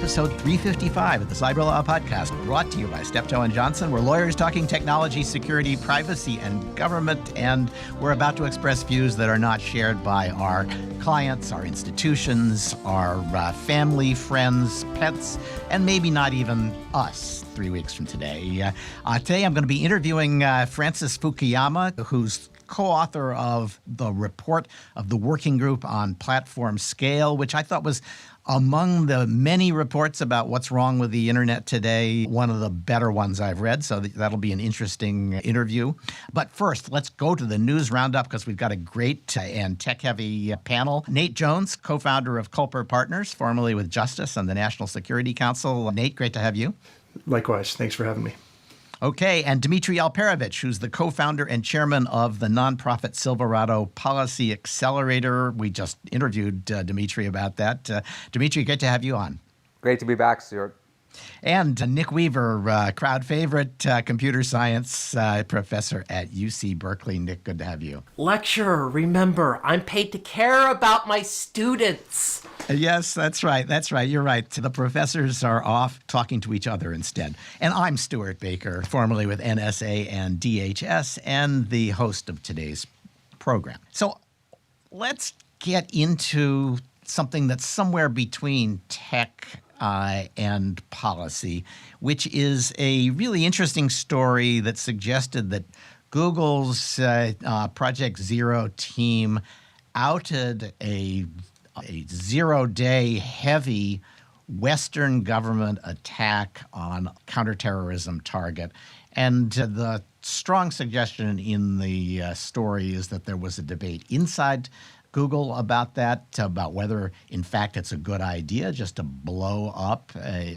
episode 355 of the TheCyberlawPodcast, brought to you by Steptoe and Johnson. We're lawyers talking technology, security, privacy, and government, and we're about to express views that are not shared by our clients, our institutions, our family, friends, pets, and maybe not even us 3 weeks from today. Today I'm going to be interviewing Francis Fukuyama, who's co-author of the report of the Working Group on Platform Scale, which I thought was among the many reports about what's wrong with the internet today, one of the better ones I've read, so that'll be an interesting interview. But first, let's go to the news roundup because we've got a great and tech-heavy panel. Nate Jones, co-founder of Culper Partners, formerly with Justice and the National Security Council. Nate, great to have you. Likewise. Thanks for having me. Okay, and Dmitry Alperovich, who's the co-founder and chairman of the nonprofit Silverado Policy Accelerator. We just interviewed Dmitry about that. Dmitry, great to have you on. Great to be back, Stuart. And Nick Weaver, crowd favorite, computer science professor at UC Berkeley. Nick, good to have you. Lecturer, remember, I'm paid to care about my students. Yes, that's right. That's right. You're right. The professors are off talking to each other instead. And I'm Stuart Baker, formerly with NSA and DHS, and the host of today's program. So let's get into something that's somewhere between tech and policy, which is a really interesting story that suggested that Google's Project Zero team outed a zero-day heavy Western government attack on counterterrorism target. And the strong suggestion in the story is that there was a debate inside Google about that, about whether, in fact, it's a good idea just to blow up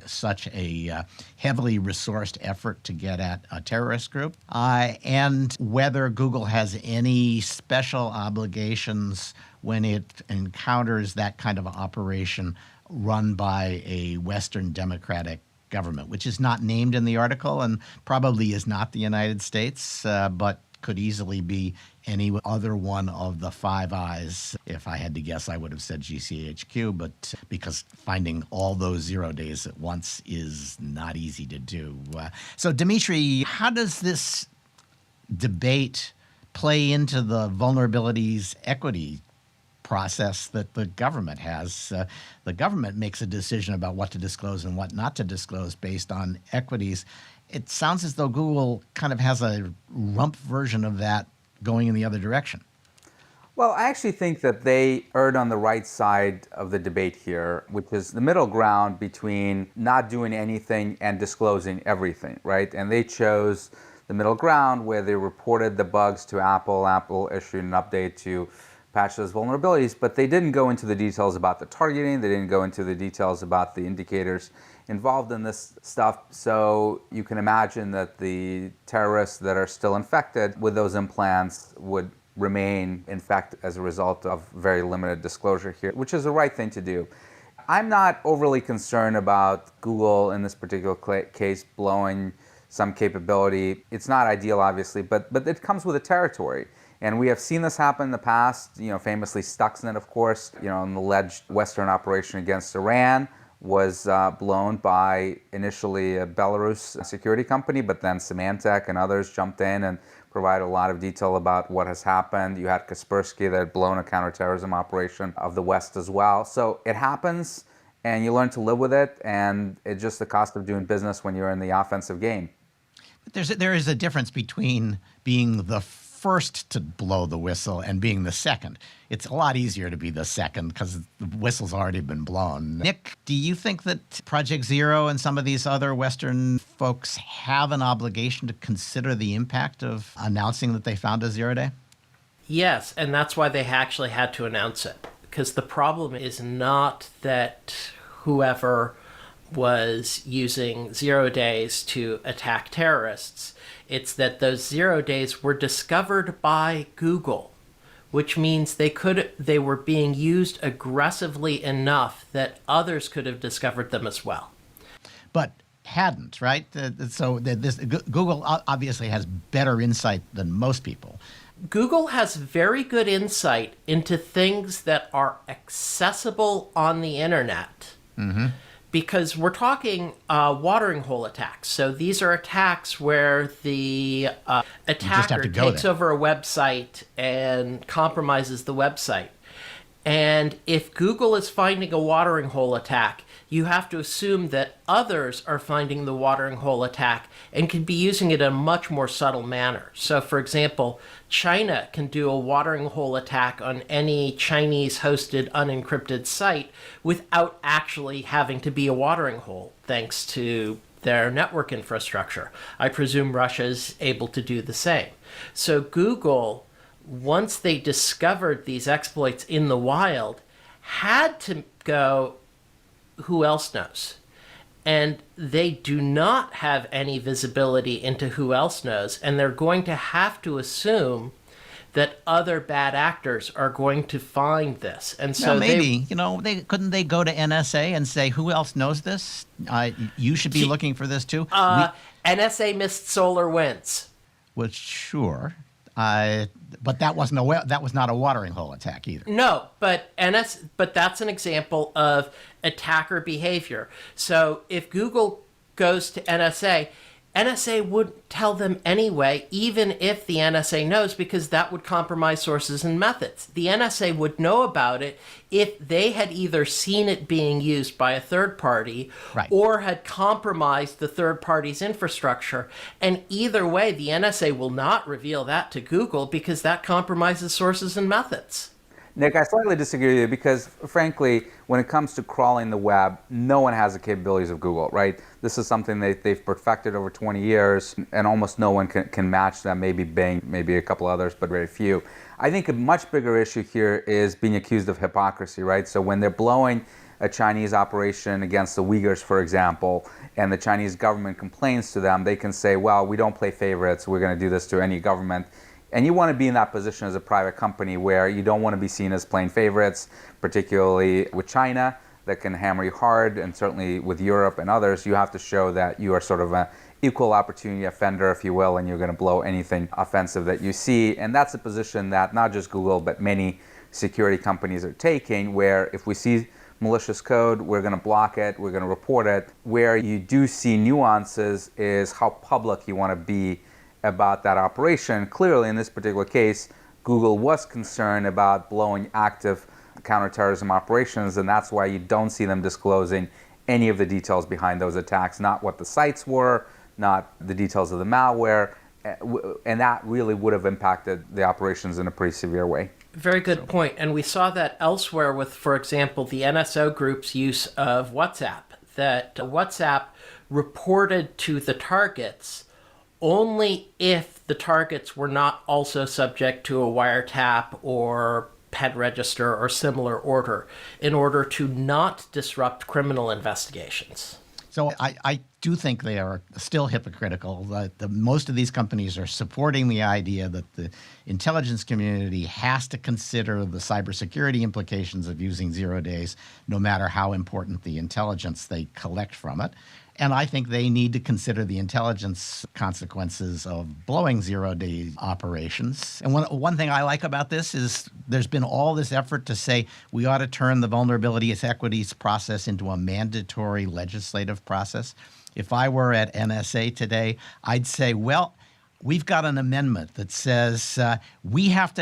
such a heavily resourced effort to get at a terrorist group, and whether Google has any special obligations when it encounters that kind of operation run by a Western democratic government, which is not named in the article and probably is not the United States, but could easily be any other one of the Five Eyes. If I had to guess, I would have said GCHQ, but because finding all those 0 days at once is not easy to do. So, Dmitry, how does this debate play into the vulnerabilities equity process that the government has? The government makes a decision about what to disclose and what not to disclose based on equities. It sounds as though Google kind of has a rump version of that going in the other direction. Well, I actually think that they erred on the right side of the debate here, which is the middle ground between not doing anything and disclosing everything, right? And they chose the middle ground where they reported the bugs to Apple. Apple issued an update to patch those vulnerabilities, but they didn't go into the details about the targeting. They didn't go into the details about the indicators involved in this stuff. So you can imagine that the terrorists that are still infected with those implants would remain infected as a result of very limited disclosure here, which is the right thing to do. I'm not overly concerned about Google in this particular case blowing some capability. It's not ideal, obviously, but it comes with a territory. And we have seen this happen in the past, famously Stuxnet, of course, an alleged Western operation against Iran was blown by initially a Belarus security company, but then Symantec and others jumped in and provided a lot of detail about what has happened. You had Kaspersky that had blown a counterterrorism operation of the West as well. So it happens, and you learn to live with it, and it's just the cost of doing business when you're in the offensive game. But there is a difference between being the first to blow the whistle and being the second. It's a lot easier to be the second because the whistle's already been blown. Nick, do you think that Project Zero and some of these other Western folks have an obligation to consider the impact of announcing that they found a 0 day? Yes, and that's why they actually had to announce it. Because the problem is not that whoever was using 0 days to attack terrorists. It's that those 0 days were discovered by Google, which means they were being used aggressively enough that others could have discovered them as well. But hadn't, right? Google obviously has better insight than most people. Google has very good insight into things that are accessible on the internet. Mm-hmm. because we're talking watering hole attacks. So these are attacks where the attacker takes over a website and compromises the website. And if Google is finding a watering hole attack, you have to assume that others are finding the watering hole attack and can be using it in a much more subtle manner. So, for example, China can do a watering hole attack on any Chinese-hosted unencrypted site without actually having to be a watering hole, thanks to their network infrastructure. I presume Russia is able to do the same. So Google, once they discovered these exploits in the wild, had to go, who else knows? And they do not have any visibility into who else knows, and they're going to have to assume that other bad actors are going to find this. And so maybe, couldn't they go to NSA and say, who else knows this? You should be looking for this too? NSA missed SolarWinds. Well, sure. But that was not a watering hole attack either. No, but that's an example of attacker behavior. So if Google goes to NSA wouldn't tell them anyway, even if the NSA knows, because that would compromise sources and methods. The NSA would know about it if they had either seen it being used by a third party or had compromised the third party's infrastructure. And either way, the NSA will not reveal that to Google because that compromises sources and methods. Nick, I slightly disagree with you because, frankly, when it comes to crawling the web, no one has the capabilities of Google, right? This is something they've perfected over 20 years, and almost no one can match them. Maybe Bing, maybe a couple others, but very few. I think a much bigger issue here is being accused of hypocrisy, right? So when they're blowing a Chinese operation against the Uyghurs, for example, and the Chinese government complains to them, they can say, well, we don't play favorites. We're going to do this to any government. And you want to be in that position as a private company where you don't want to be seen as playing favorites, particularly with China that can hammer you hard, and certainly with Europe and others. You have to show that you are sort of an equal opportunity offender, if you will, and you're going to blow anything offensive that you see. And that's a position that not just Google, but many security companies are taking, where if we see malicious code, we're going to block it, we're going to report it. Where you do see nuances is how public you want to be about that operation. Clearly, in this particular case, Google was concerned about blowing active counterterrorism operations, and that's why you don't see them disclosing any of the details behind those attacks, not what the sites were, not the details of the malware, and that really would have impacted the operations in a pretty severe way. Very good point. And we saw that elsewhere with, for example, the NSO group's use of WhatsApp, that WhatsApp reported to the targets only if the targets were not also subject to a wiretap or pen register or similar order, in order to not disrupt criminal investigations. So I do think they are still hypocritical. Most of these companies are supporting the idea that the intelligence community has to consider the cybersecurity implications of using 0 days, no matter how important the intelligence they collect from it. And I think they need to consider the intelligence consequences of blowing 0 day operations. And one thing I like about this is there's been all this effort to say we ought to turn the vulnerability equities process into a mandatory legislative process. If I were at NSA today, I'd say, well, we've got an amendment that says if we have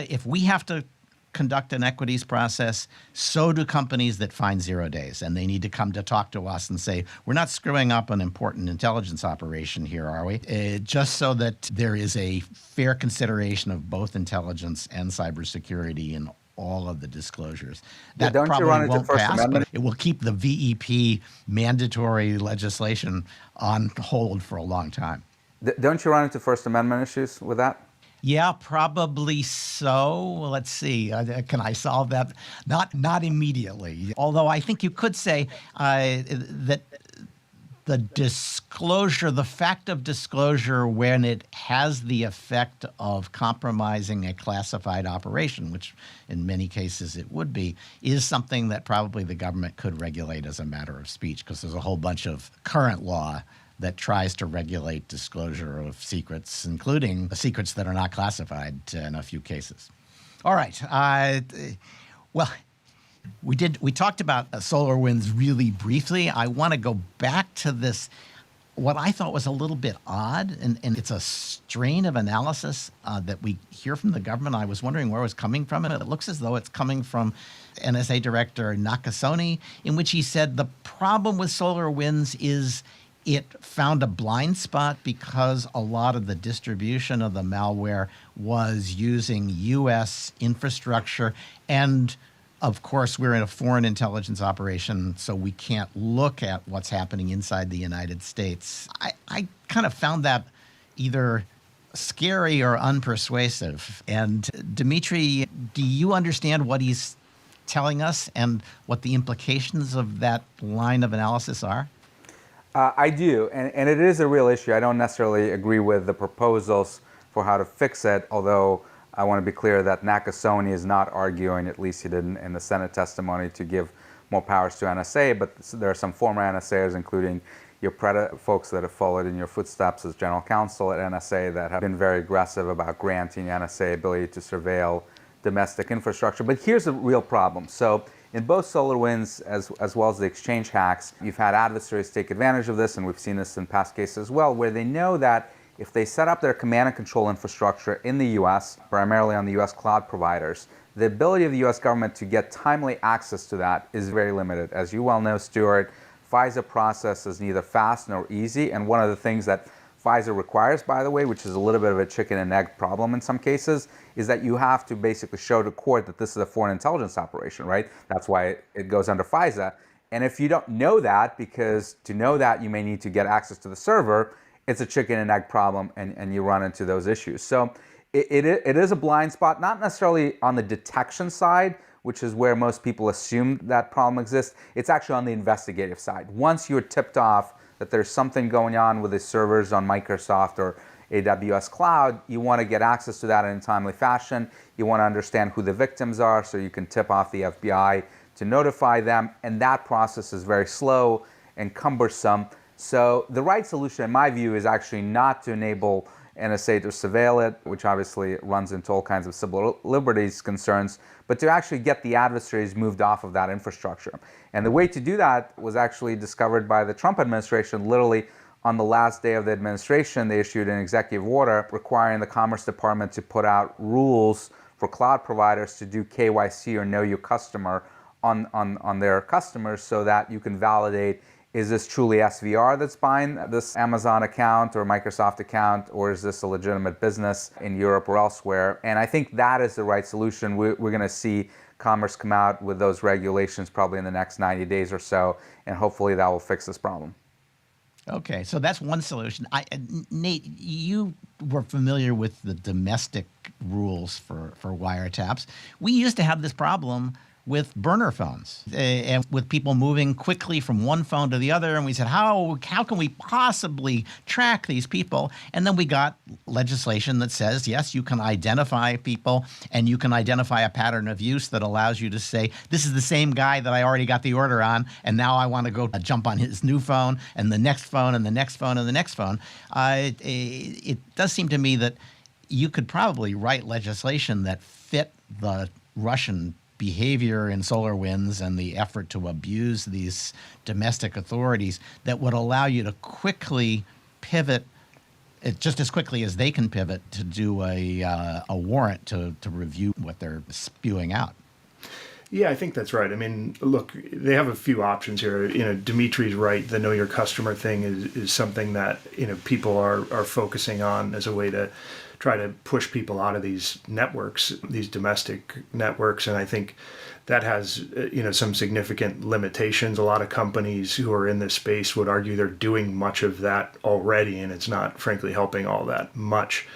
to conduct an equities process, so do companies that find 0 days. And they need to come to talk to us and say, we're not screwing up an important intelligence operation here, are we? Just so that there is a fair consideration of both intelligence and cybersecurity in all of the disclosures. That don't probably you run into won't First pass, Amendment? but it will keep the VEP mandatory legislation on hold for a long time. Don't you run into First Amendment issues with that? Yeah, probably so. Let's see. Can I solve that? Not immediately. Although I think you could say that the disclosure, the fact of disclosure when it has the effect of compromising a classified operation, which in many cases it would be, is something that probably the government could regulate as a matter of speech, because there's a whole bunch of current law that tries to regulate disclosure of secrets, including the secrets that are not classified in a few cases. All right. Well, We talked about SolarWinds really briefly. I want to go back to this, what I thought was a little bit odd, and it's a strain of analysis that we hear from the government. I was wondering where it was coming from, and it looks as though it's coming from NSA Director Nakasone, in which he said the problem with SolarWinds is it found a blind spot because a lot of the distribution of the malware was using U.S. infrastructure. And of course, we're in a foreign intelligence operation, so we can't look at what's happening inside the United States. I kind of found that either scary or unpersuasive. And Dmitry, do you understand what he's telling us and what the implications of that line of analysis are? I do, and it is a real issue. I don't necessarily agree with the proposals for how to fix it, although I want to be clear that Nakasone is not arguing, at least he didn't in the Senate testimony, to give more powers to NSA, but there are some former NSAers, including your folks that have followed in your footsteps as general counsel at NSA, that have been very aggressive about granting NSA ability to surveil domestic infrastructure. But here's a real problem. So in both SolarWinds as well as the exchange hacks, you've had adversaries take advantage of this, and we've seen this in past cases as well, where they know that if they set up their command and control infrastructure in the US, primarily on the US cloud providers, the ability of the US government to get timely access to that is very limited. As you well know, Stuart, FISA process is neither fast nor easy, and one of the things that FISA requires, by the way, which is a little bit of a chicken and egg problem in some cases, is that you have to basically show to court that this is a foreign intelligence operation, right? That's why it goes under FISA. And if you don't know that, because to know that you may need to get access to the server, it's a chicken and egg problem, and you run into those issues. So it is a blind spot, not necessarily on the detection side, which is where most people assume that problem exists. It's actually on the investigative side. Once you're tipped off that there's something going on with the servers on Microsoft or AWS cloud, you want to get access to that in a timely fashion. You want to understand who the victims are so you can tip off the FBI to notify them. And that process is very slow and cumbersome. So the right solution, in my view, is actually not to enable NSA to surveil it, which obviously runs into all kinds of civil liberties concerns, but to actually get the adversaries moved off of that infrastructure. And the way to do that was actually discovered by the Trump administration. Literally on the last day of the administration, they issued an executive order requiring the Commerce Department to put out rules for cloud providers to do KYC or know your customer on their customers, so that you can validate, is this truly SVR that's buying this Amazon account or Microsoft account, or is this a legitimate business in Europe or elsewhere? And I think that is the right solution. We're going to see Commerce come out with those regulations probably in the next 90 days or so, and hopefully that will fix this problem. Okay, so that's one solution. Nate, you were familiar with the domestic rules for wiretaps. We used to have this problem with burner phones and with people moving quickly from one phone to the other. And we said, how can we possibly track these people? And then we got legislation that says, yes, you can identify people and you can identify a pattern of use that allows you to say, this is the same guy that I already got the order on, and now I want to go jump on his new phone and the next phone and the next phone and the next phone. It does seem to me that you could probably write legislation that fit the Russian behavior in SolarWinds and the effort to abuse these domestic authorities that would allow you to quickly pivot, just as quickly as they can pivot, to do a warrant to review what they're spewing out. Yeah, I think that's right. I mean, look, they have a few options here. Dimitri's right. The know your customer thing is something that, people are focusing on as a way to try to push people out of these networks, these domestic networks. And I think that has, some significant limitations. A lot of companies who are in this space would argue they're doing much of that already, and it's not, frankly, helping all that much.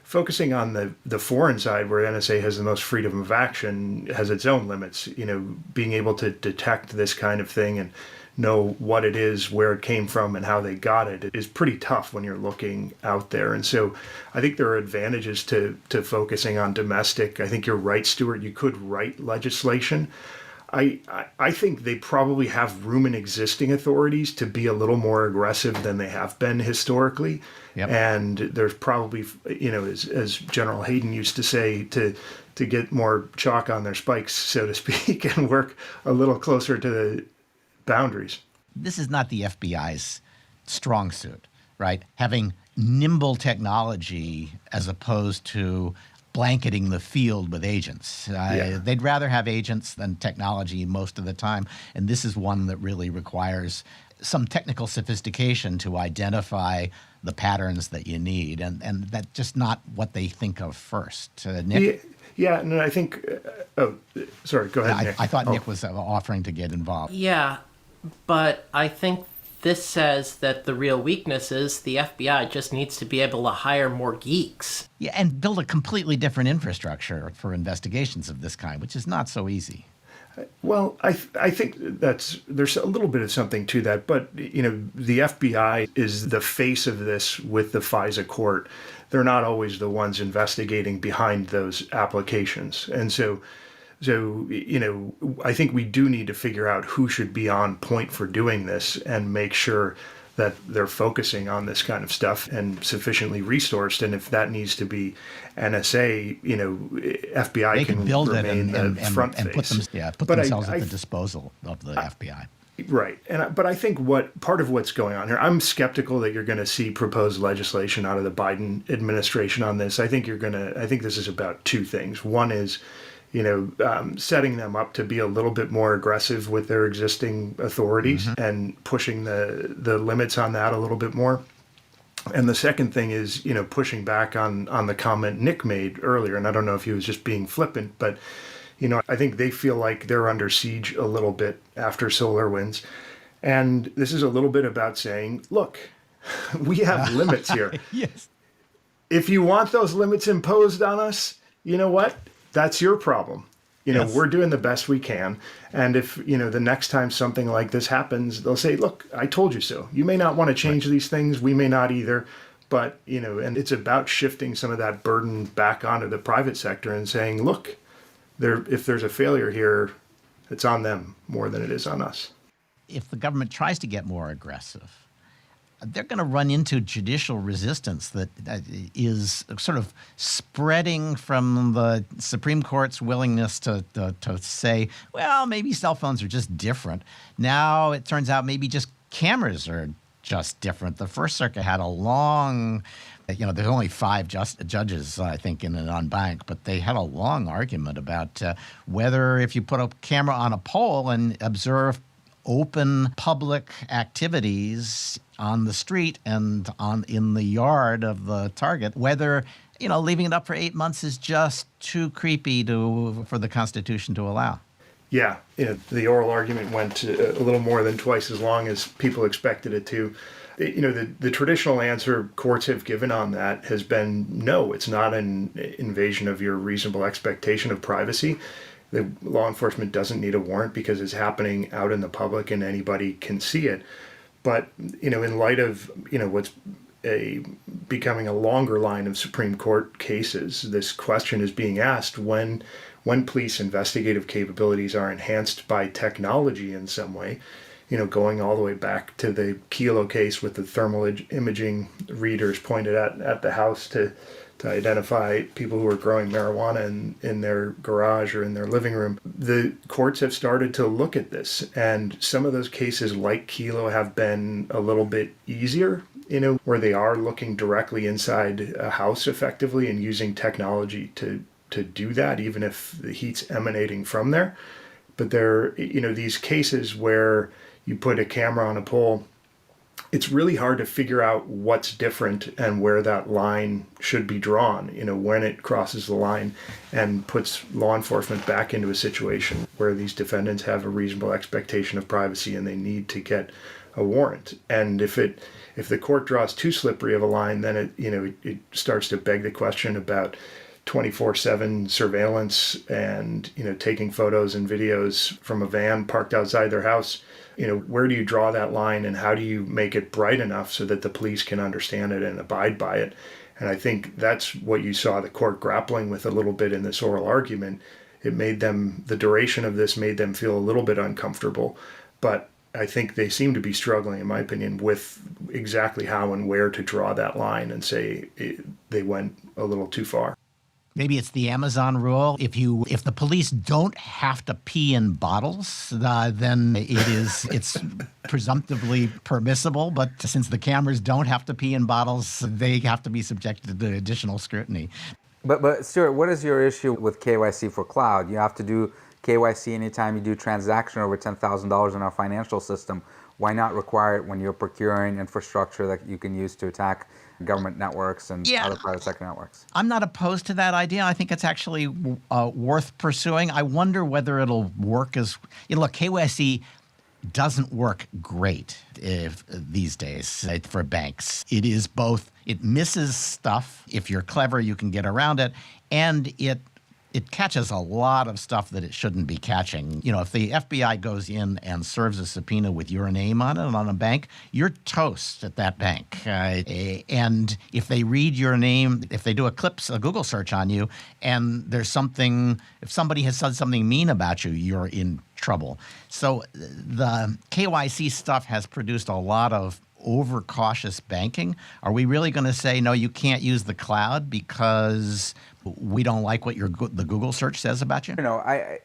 Focusing on the foreign side, where NSA has the most freedom of action, has its own limits. Being able to detect this kind of thing and know what it is, where it came from, and how they got it is pretty tough when you're looking out there. And so I think there are advantages to focusing on domestic. I think you're right, Stuart. You could write legislation. I think they probably have room in existing authorities to be a little more aggressive than they have been historically. Yep. And there's probably, as General Hayden used to say, to get more chalk on their spikes, so to speak, and work a little closer to the boundaries. This is not the FBI's strong suit, right? Having nimble technology as opposed to blanketing the field with agents. They'd rather have agents than technology most of the time. And this is one that really requires some technical sophistication to identify the patterns that you need. And that's just not what they think of first. Nick? Yeah, no, I think, sorry, go ahead, Nick. I thought Nick was offering to get involved. Yeah, but I think this says that the real weakness is the FBI just needs to be able to hire more geeks. Yeah, and build a completely different infrastructure for investigations of this kind, which is not so easy. Well, I think there's a little bit of something to that, but the FBI is the face of this with the FISA court. They're not always the ones investigating behind those applications, and so I think we do need to figure out who should be on point for doing this and make sure that they're focusing on this kind of stuff and sufficiently resourced. And if that needs to be NSA, FBI they can build it remain and the front put face. themselves at the disposal of the FBI. Right. But I think part of what's going on here, I'm skeptical that you're going to see proposed legislation out of the Biden administration on this. I think this is about two things. One is, setting them up to be a little bit more aggressive with their existing authorities and pushing the limits on that a little bit more. And the second thing is, pushing back on the comment Nick made earlier. And I don't know if he was just being flippant, but, I think they feel like they're under siege a little bit after SolarWinds. And this is a little bit about saying, look, we have limits here. Yes. If you want those limits imposed on us, you know what? That's your problem. Yes. We're doing the best we can. And if, the next time something like this happens, they'll say, look, I told you so. You may not want to change these things. We may not either. But, and it's about shifting some of that burden back onto the private sector and saying, look, if there's a failure here, it's on them more than it is on us. If the government tries to get more aggressive, they're going to run into judicial resistance that is sort of spreading from the Supreme Court's willingness to say, well, maybe cell phones are just different. Now it turns out maybe just cameras are just different. The First Circuit had a long, there's only 5 judges, I think, in an en banc, but they had a long argument about whether if you put a camera on a pole and observe open public activities on the street and in the yard of the target, whether leaving it up for 8 months is just too creepy for the Constitution to allow. Yeah, the oral argument went a little more than twice as long as people expected it to. The traditional answer courts have given on that has been no, it's not an invasion of your reasonable expectation of privacy. The law enforcement doesn't need a warrant because it's happening out in the public and anybody can see it. But, in light of, what's becoming a longer line of Supreme Court cases, this question is being asked when police investigative capabilities are enhanced by technology in some way, going all the way back to the Kelo case with the thermal imaging readers pointed at the house to identify people who are growing marijuana in their garage or in their living room. The courts have started to look at this, and some of those cases like Kelo have been a little bit easier, where they are looking directly inside a house effectively and using technology to do that, even if the heat's emanating from there. But there, these cases where you put a camera on a pole, it's really hard to figure out what's different and where that line should be drawn, when it crosses the line and puts law enforcement back into a situation where these defendants have a reasonable expectation of privacy and they need to get a warrant. And if the court draws too slippery of a line, then it starts to beg the question about 24/7 surveillance and, taking photos and videos from a van parked outside their house. Where do you draw that line and how do you make it bright enough so that the police can understand it and abide by it? And I think that's what you saw the court grappling with a little bit in this oral argument the duration of this made them feel a little bit uncomfortable. But I think they seem to be struggling, in my opinion, with exactly how and where to draw that line and say they went a little too far. Maybe it's the Amazon rule. If the police don't have to pee in bottles, then it's presumptively permissible. But since the cameras don't have to pee in bottles, they have to be subjected to additional scrutiny. But Stuart, what is your issue with KYC for cloud? You have to do KYC anytime you do transaction over $10,000 in our financial system. Why not require it when you're procuring infrastructure that you can use to attack government networks and other private sector networks? I'm not opposed to that idea. I think it's actually worth pursuing. I wonder whether it'll work as... look, KYC doesn't work great these days for banks. It is both, it misses stuff. If you're clever, you can get around it. And it catches a lot of stuff that it shouldn't be catching. If the FBI goes in and serves a subpoena with your name on it on a bank, you're toast at that bank. And if they read your name, if they do a Google search on you, and there's something, if somebody has said something mean about you, you're in trouble. So the KYC stuff has produced a lot of overcautious banking. Are we really going to say, no, you can't use the cloud because we don't like what the Google search says about you?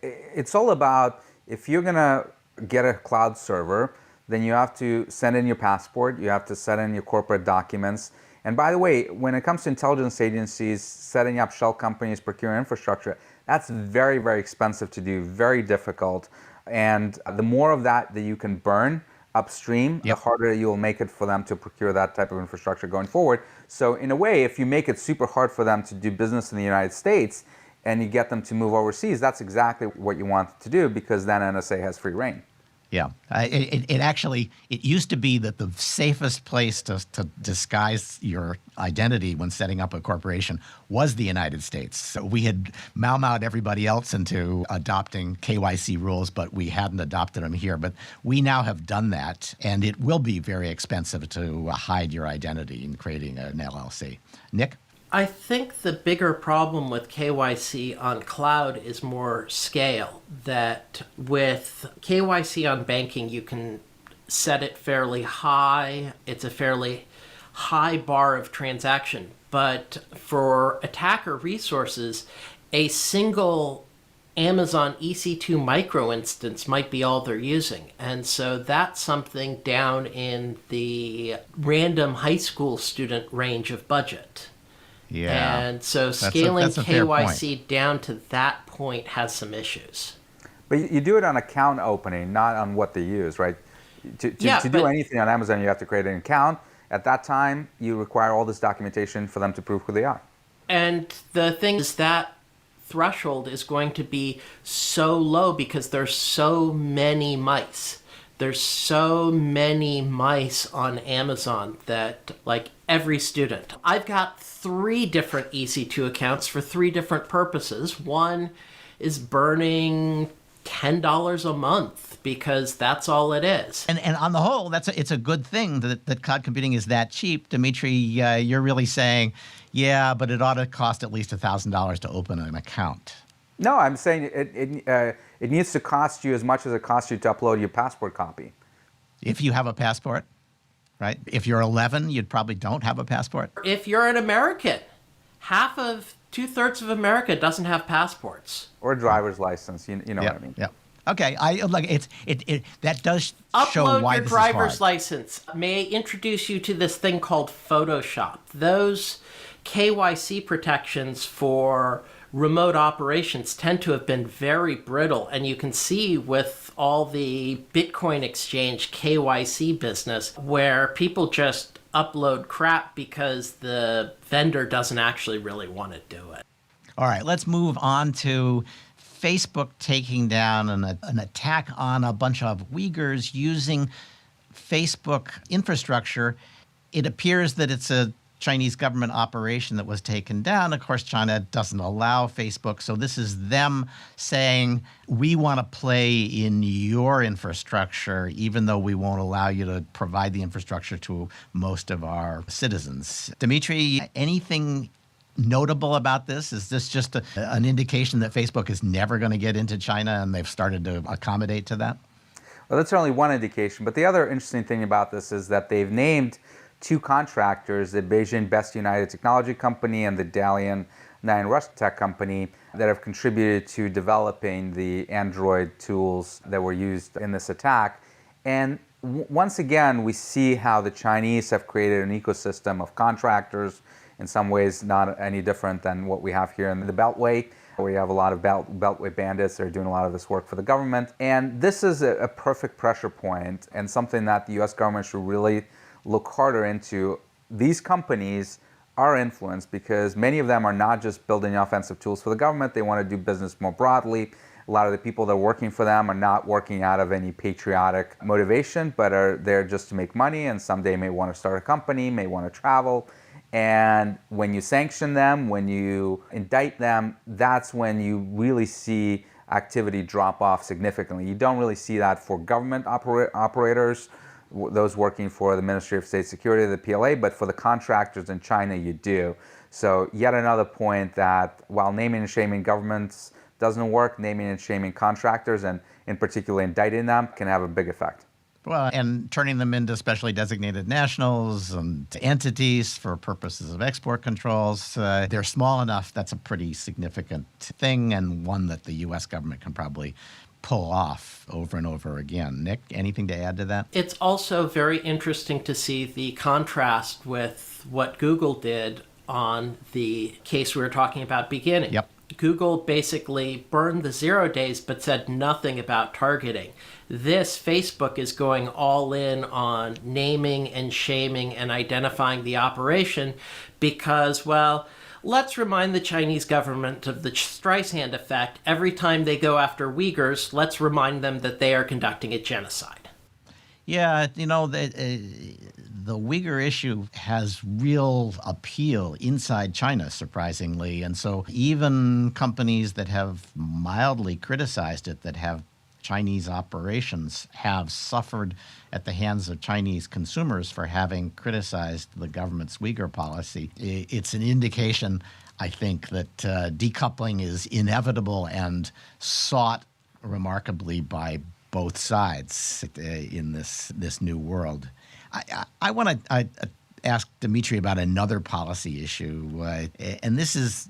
It's all about, if you're going to get a cloud server, then you have to send in your passport, you have to send in your corporate documents. And by the way, when it comes to intelligence agencies setting up shell companies, procuring infrastructure, that's very, very expensive to do, very difficult. And the more of that you can burn upstream, the harder you'll make it for them to procure that type of infrastructure going forward. So in a way, if you make it super hard for them to do business in the United States and you get them to move overseas, that's exactly what you want to do, because then NSA has free reign. Yeah. It used to be that the safest place to disguise your identity when setting up a corporation was the United States. So we had Mao-Ma'd everybody else into adopting KYC rules, but we hadn't adopted them here. But we now have done that, and it will be very expensive to hide your identity in creating an LLC. Nick? I think the bigger problem with KYC on cloud is more scale. That with KYC on banking, you can set it fairly high. It's a fairly high bar of transaction. But for attacker resources, a single Amazon EC2 micro instance might be all they're using. And so that's something down in the random high school student range of budget. Yeah. And so scaling that's a fair KYC down to that point has some issues. But you do it on account opening, not on what they use, right? To do anything on Amazon, you have to create an account. At that time, you require all this documentation for them to prove who they are. And the thing is that threshold is going to be so low because there's so many mice. There's so many mice on Amazon that, like, every student. I've got 3 different EC2 accounts for 3 different purposes. One is burning $10 a month because that's all it is. And on the whole, it's a good thing that cloud computing is that cheap. Dimitri, you're really saying, yeah, but it ought to cost at least $1,000 to open an account. No, I'm saying it needs to cost you as much as it costs you to upload your passport copy. If you have a passport, right? If you're 11, you probably don't have a passport. If you're an American, 2/3 of America doesn't have passports. Or a driver's license, you know what I mean. Yeah. Okay, that does show Upload why your this driver's is hard. license. May I introduce you to this thing called Photoshop? Those KYC protections for remote operations tend to have been very brittle, and you can see with all the Bitcoin exchange KYC business where people just upload crap because the vendor doesn't actually really want to do it. All right, let's move on to Facebook taking down an attack on a bunch of Uyghurs using Facebook infrastructure. It appears that it's a Chinese government operation that was taken down. Of course, China doesn't allow Facebook. So this is them saying, we want to play in your infrastructure, even though we won't allow you to provide the infrastructure to most of our citizens. Dimitri, anything notable about this? Is this just an indication that Facebook is never going to get into China and they've started to accommodate to that? Well, that's certainly one indication. But the other interesting thing about this is that they've named two contractors, the Beijing Best United Technology Company and the Dalian 9 Rush Tech Company, that have contributed to developing the Android tools that were used in this attack. And once again, we see how the Chinese have created an ecosystem of contractors, in some ways not any different than what we have here in the Beltway, where you have a lot of Beltway bandits that are doing a lot of this work for the government. And this is a perfect pressure point and something that the US government should really look harder into. These companies are influenced because many of them are not just building offensive tools for the government, they want to do business more broadly. A lot of the people that are working for them are not working out of any patriotic motivation, but are there just to make money, and someday may want to start a company, may want to travel. And when you sanction them, when you indict them, that's when you really see activity drop off significantly. You don't really see that for government operators, those working for the Ministry of State Security, the PLA, but for the contractors in China, you do. So yet another point that while naming and shaming governments doesn't work, naming and shaming contractors, and in particular indicting them, can have a big effect. Well, and turning them into specially designated nationals and entities for purposes of export controls, they're small enough. That's a pretty significant thing, and one that the U.S. government can probably pull off over and over again. Nick, anything to add to that? It's also very interesting to see the contrast with what Google did on the case we were talking about beginning. Yep. Google basically burned the 0 days but said nothing about targeting. This, Facebook is going all in on naming and shaming and identifying the operation because, well, let's remind the Chinese government of the Streisand effect. Every time they go after Uyghurs, let's remind them that they are conducting a genocide. Yeah, you know, the Uyghur issue has real appeal inside China, surprisingly. And so even companies that have mildly criticized it, that have Chinese operations, have suffered at the hands of Chinese consumers for having criticized the government's Uyghur policy. It's an indication, I think, that decoupling is inevitable and sought remarkably by both sides in this new world. I want to ask Dimitri about another policy issue, and this is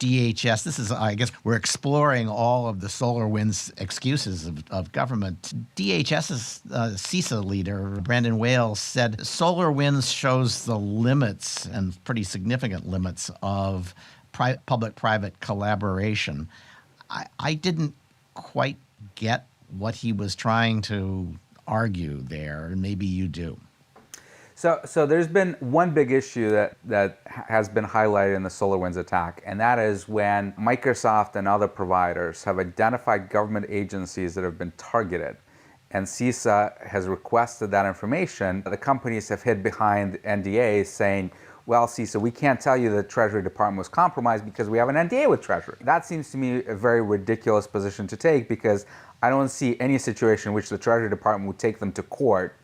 DHS. This is, I guess, we're exploring all of the SolarWinds excuses of government. DHS's CISA leader, Brandon Wales, said SolarWinds shows the limits, and pretty significant limits, of public-private collaboration. I didn't quite get what he was trying to argue there, and maybe you do. So there's been one big issue that has been highlighted in the SolarWinds attack, and that is when Microsoft and other providers have identified government agencies that have been targeted, and CISA has requested that information. The companies have hid behind NDAs saying, well, CISA, we can't tell you the Treasury Department was compromised because we have an NDA with Treasury. That seems to me a very ridiculous position to take, because I don't see any situation in which the Treasury Department would take them to court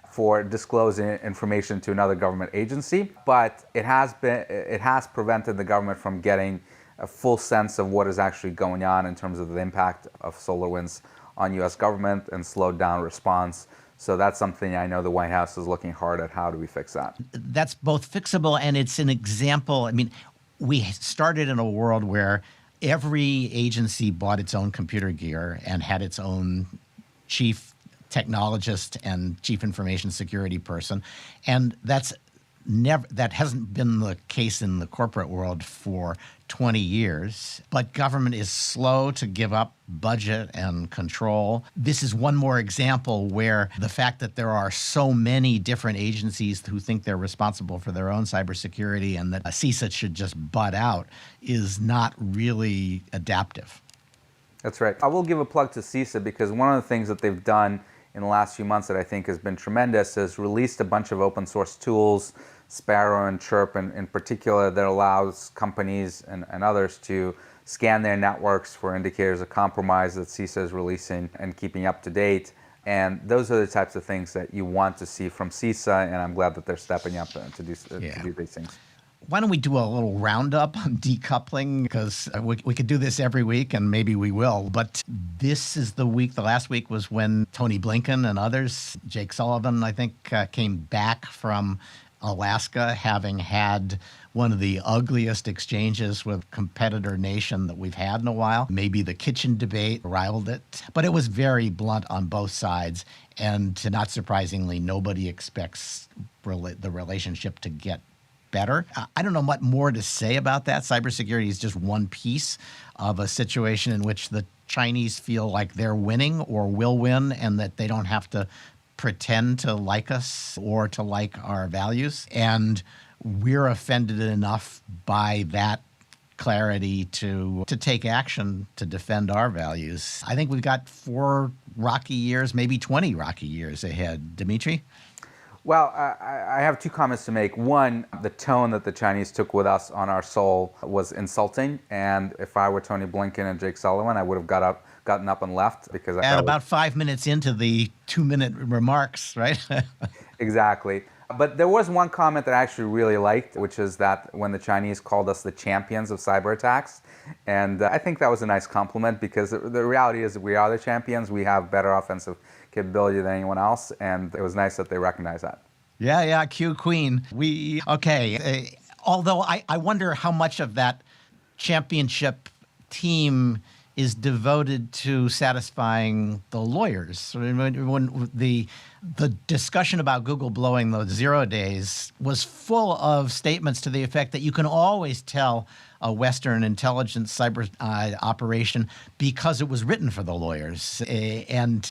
for disclosing information to another government agency. But it has prevented the government from getting a full sense of what is actually going on in terms of the impact of SolarWinds on U.S. government and slowed down response. So that's something I know the White House is looking hard at. How do we fix that? That's both fixable, and it's an example. I mean, we started in a world where every agency bought its own computer gear and had its own chief technologist and chief information security person. And that hasn't been the case in the corporate world for 20 years. But government is slow to give up budget and control. This is one more example where the fact that there are so many different agencies who think they're responsible for their own cybersecurity and that CISA should just butt out is not really adaptive. That's right. I will give a plug to CISA, because one of the things that they've done in the last few months that I think has been tremendous is released a bunch of open source tools, Sparrow and Chirp in particular, that allows companies and others to scan their networks for indicators of compromise that CISA is releasing and keeping up to date. And those are the types of things that you want to see from CISA, and I'm glad that they're stepping up to do these things. why don't we do a little roundup on decoupling? Because we could do this every week, and maybe we will. But this is the week, the last week was when Tony Blinken and others, Jake Sullivan, I think, came back from Alaska, having had one of the ugliest exchanges with competitor nation that we've had in a while. Maybe the kitchen debate rivaled it, but it was very blunt on both sides. And not surprisingly, nobody expects the relationship to get better. I don't know what more to say about that. Cybersecurity is just one piece of a situation in which the Chinese feel like they're winning or will win, and that they don't have to pretend to like us or to like our values. And we're offended enough by that clarity to take action to defend our values. I think we've got 4 rocky years, maybe 20 rocky years ahead. Dimitri? Well, I have 2 comments to make. One, the tone that the Chinese took with us on our soul was insulting. And if I were Tony Blinken and Jake Sullivan, I would have gotten up and left, because I At about 5 minutes into the 2-minute remarks, right? Exactly. But there was one comment that I actually really liked, which is that when the Chinese called us the champions of cyber attacks. And I think that was a nice compliment, because the reality is that we are the champions. We have better offensive capability than anyone else. And it was nice that they recognized that. Yeah, Q Queen. Although I wonder how much of that championship team is devoted to satisfying the lawyers. When the discussion about Google blowing those 0 days was full of statements to the effect that you can always tell a Western intelligence cyber operation because it was written for the lawyers. And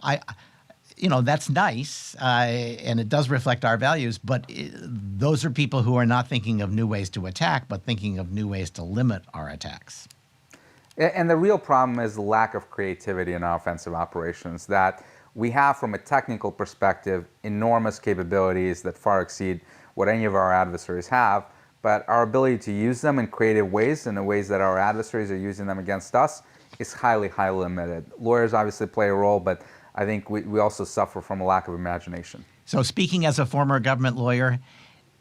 that's nice, and it does reflect our values, but those are people who are not thinking of new ways to attack, but thinking of new ways to limit our attacks. And the real problem is the lack of creativity in our offensive operations, that we have, from a technical perspective, enormous capabilities that far exceed what any of our adversaries have, but our ability to use them in creative ways, in the ways that our adversaries are using them against us, is highly, highly limited. Lawyers obviously play a role, but I think we also suffer from a lack of imagination. So speaking as a former government lawyer,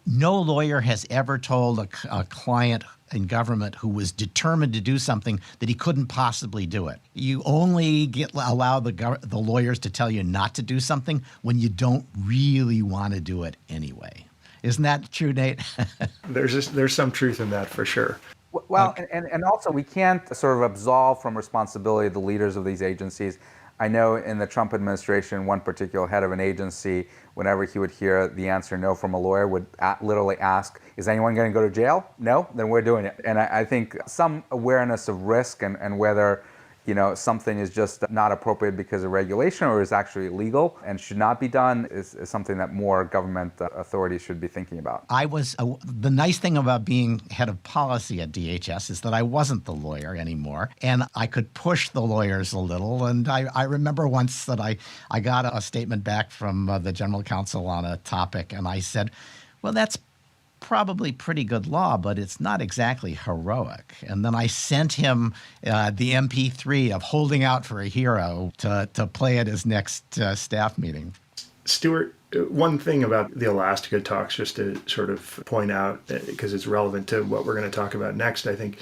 no lawyer has ever told a client in government who was determined to do something that he couldn't possibly do it. You only allow the lawyers to tell you not to do something when you don't really want to do it anyway. Isn't that true, Nate? There's some truth in that for sure. Well, and also we can't sort of absolve from responsibility the leaders of these agencies. I know in the Trump administration, one particular head of an agency, whenever he would hear the answer no from a lawyer, would literally ask, is anyone going to go to jail? No? Then we're doing it. And I think some awareness of risk and whether something is just not appropriate because of regulation or is actually illegal and should not be done is something that more government authorities should be thinking about. The nice thing about being head of policy at DHS is that I wasn't the lawyer anymore, and I could push the lawyers a little. And I remember once that I got a statement back from the general counsel on a topic, and I said, well, that's probably pretty good law, but it's not exactly heroic. And then I sent him the MP3 of Holding Out for a Hero to play at his next staff meeting. Stuart, one thing about the Elastica talks, just to sort of point out, because it's relevant to what we're going to talk about next, I think,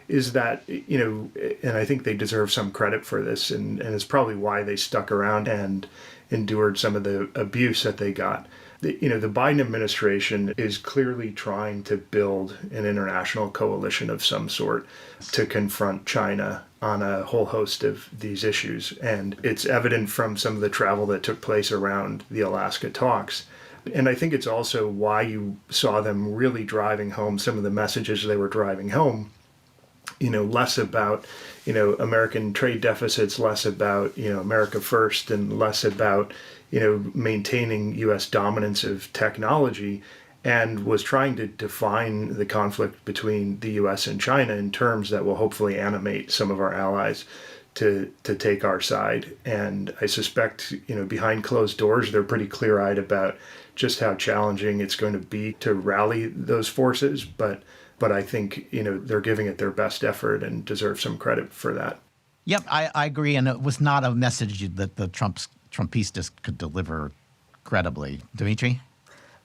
is that, and I think they deserve some credit for this, and it's probably why they stuck around and endured some of the abuse that they got. The Biden administration is clearly trying to build an international coalition of some sort to confront China on a whole host of these issues. And it's evident from some of the travel that took place around the Alaska talks. And I think it's also why you saw them really driving home some of the messages they were driving home, less about, American trade deficits, less about, America first, and less about, maintaining U.S. dominance of technology, and was trying to define the conflict between the U.S. and China in terms that will hopefully animate some of our allies to take our side. And I suspect, behind closed doors, they're pretty clear-eyed about just how challenging it's going to be to rally those forces. But I think, they're giving it their best effort and deserve some credit for that. Yep, I agree. And it was not a message that the Trumpistas could deliver credibly. Dimitri?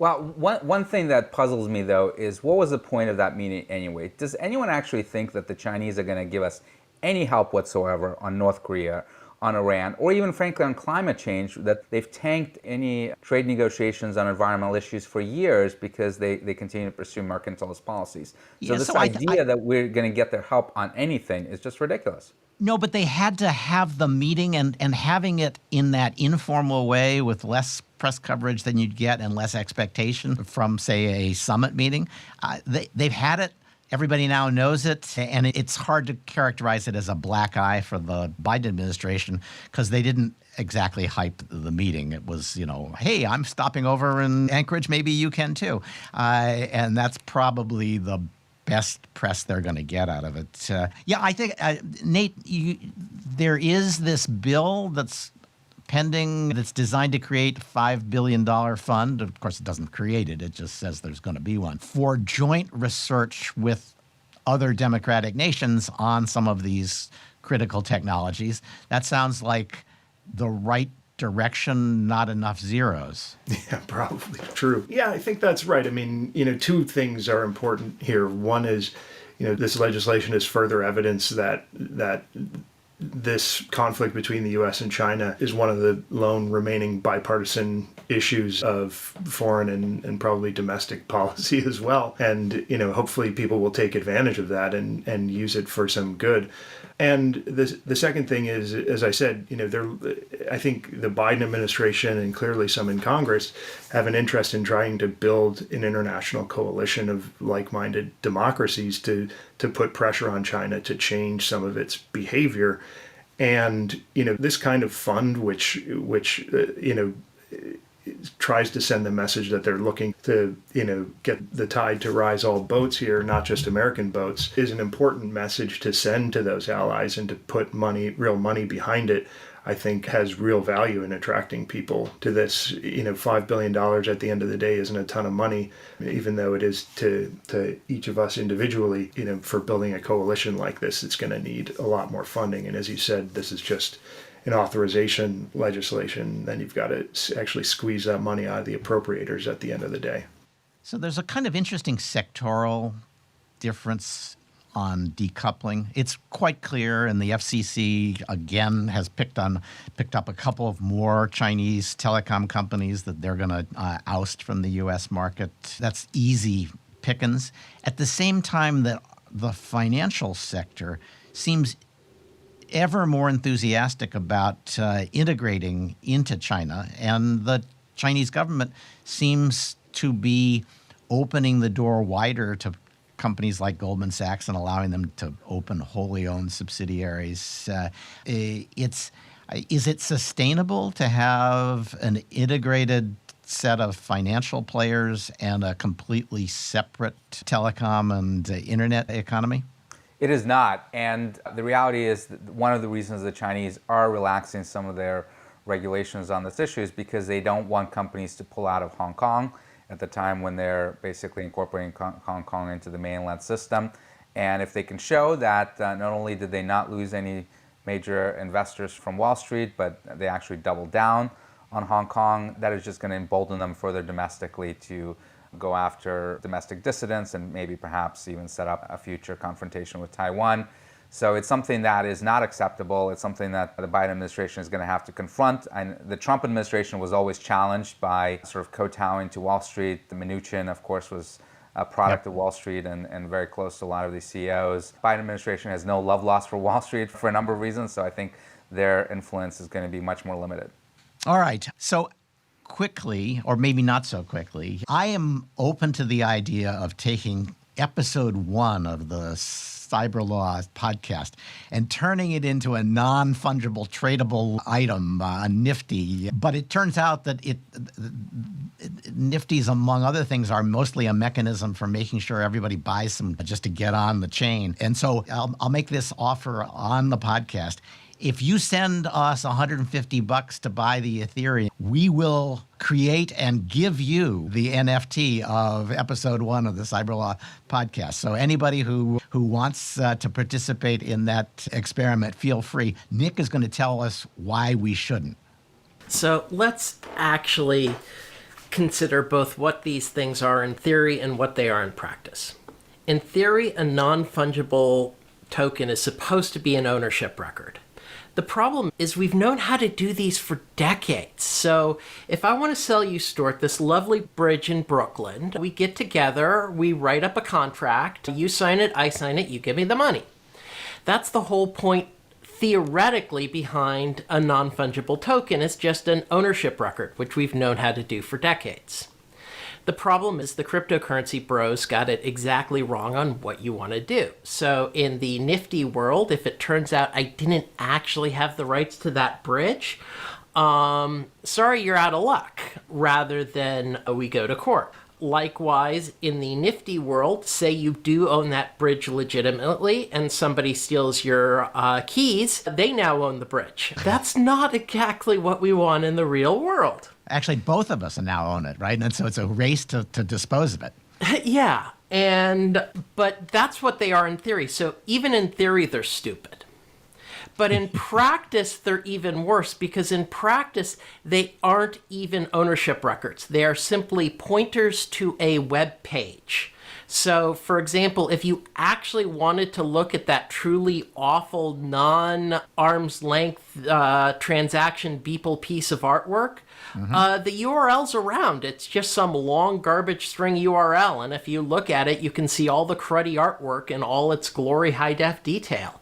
Well, one thing that puzzles me, though, is what was the point of that meeting anyway? Does anyone actually think that the Chinese are going to give us any help whatsoever on North Korea, on Iran, or even frankly on climate change, that they've tanked any trade negotiations on environmental issues for years because they continue to pursue mercantilist policies? So this idea that we're going to get their help on anything is just ridiculous. No, but they had to have the meeting, and having it in that informal way with less press coverage than you'd get and less expectation from, say, a summit meeting. They've had it. Everybody now knows it, and it's hard to characterize it as a black eye for the Biden administration because they didn't exactly hype the meeting. It was, hey, I'm stopping over in Anchorage, maybe you can too. And that's probably the best press they're going to get out of it. I think, Nate, there is this bill that's pending that's designed to create a $5 billion fund. Of course, it doesn't create it. It just says there's going to be one for joint research with other democratic nations on some of these critical technologies. That sounds like the right direction, not enough zeros. Yeah, probably true. Yeah, I think that's right. I mean, two things are important here. One is, this legislation is further evidence that this conflict between the U.S. and China is one of the lone remaining bipartisan issues of foreign and probably domestic policy as well. And, hopefully people will take advantage of that and use it for some good. And the second thing is, as I said, I think the Biden administration and clearly some in Congress have an interest in trying to build an international coalition of like-minded democracies to put pressure on China to change some of its behavior. And, this kind of fund, which tries to send the message that they're looking to, get the tide to rise all boats here, not just American boats, is an important message to send to those allies and to put real money behind it. I think has real value in attracting people to this. $5 billion at the end of the day isn't a ton of money, even though it is to each of us individually. For building a coalition like this, it's going to need a lot more funding. And as you said, this is just an authorization legislation. Then you've got to actually squeeze that money out of the appropriators at the end of the day. So there's a kind of interesting sectoral difference on decoupling. It's quite clear, and the FCC again has picked up a couple of more Chinese telecom companies that they're going to oust from the U.S. market. That's easy pickings. At the same time that the financial sector seems ever more enthusiastic about integrating into China, and the Chinese government seems to be opening the door wider to companies like Goldman Sachs and allowing them to open wholly owned subsidiaries. Is it sustainable to have an integrated set of financial players and a completely separate telecom and internet economy? It is not. And the reality is that one of the reasons the Chinese are relaxing some of their regulations on this issue is because they don't want companies to pull out of Hong Kong at the time when they're basically incorporating Hong Kong into the mainland system. And if they can show that not only did they not lose any major investors from Wall Street, but they actually doubled down on Hong Kong, that is just going to embolden them further domestically to go after domestic dissidents and maybe perhaps even set up a future confrontation with Taiwan. So it's something that is not acceptable. It's something that the Biden administration is going to have to confront. And the Trump administration was always challenged by sort of kowtowing to Wall Street. The Mnuchin, of course, was a product of Wall Street and very close to a lot of these CEOs. Biden administration has no love lost for Wall Street for a number of reasons. So I think their influence is going to be much more limited. All right. So quickly, or maybe not so quickly, I am open to the idea of taking episode 1 of the TheCyberlawPodcast and turning it into a non-fungible tradable item, Nifty. But it turns out that Nifties, among other things, are mostly a mechanism for making sure everybody buys some just to get on the chain. And so I'll make this offer on the podcast. If you send us $150 to buy the Ethereum, we will create and give you the NFT of episode 1 of the Cyberlaw podcast. So anybody who wants to participate in that experiment, feel free. Nick is going to tell us why we shouldn't. So let's actually consider both what these things are in theory and what they are in practice. In theory, a non-fungible token is supposed to be an ownership record. The problem is we've known how to do these for decades. So if I want to sell you, Stuart, this lovely bridge in Brooklyn, we get together, we write up a contract, you sign it, I sign it, you give me the money. That's the whole point theoretically behind a non-fungible token. It's just an ownership record, which we've known how to do for decades. The problem is the cryptocurrency bros got it exactly wrong on what you want to do. So in the nifty world, if it turns out I didn't actually have the rights to that bridge, sorry, you're out of luck, rather than we go to court. Likewise, in the nifty world, say you do own that bridge legitimately and somebody steals your keys, they now own the bridge. That's not exactly what we want in the real world. Actually, both of us now own it, right? And so it's a race to dispose of it. Yeah, but that's what they are in theory. So even in theory, they're stupid. But in practice, they're even worse, because in practice, they aren't even ownership records. They are simply pointers to a web page. So, for example, if you actually wanted to look at that truly awful non-arm's length transaction Beeple piece of artwork, the URL's around. It's just some long garbage string URL. And if you look at it, you can see all the cruddy artwork in all its glory high-def detail.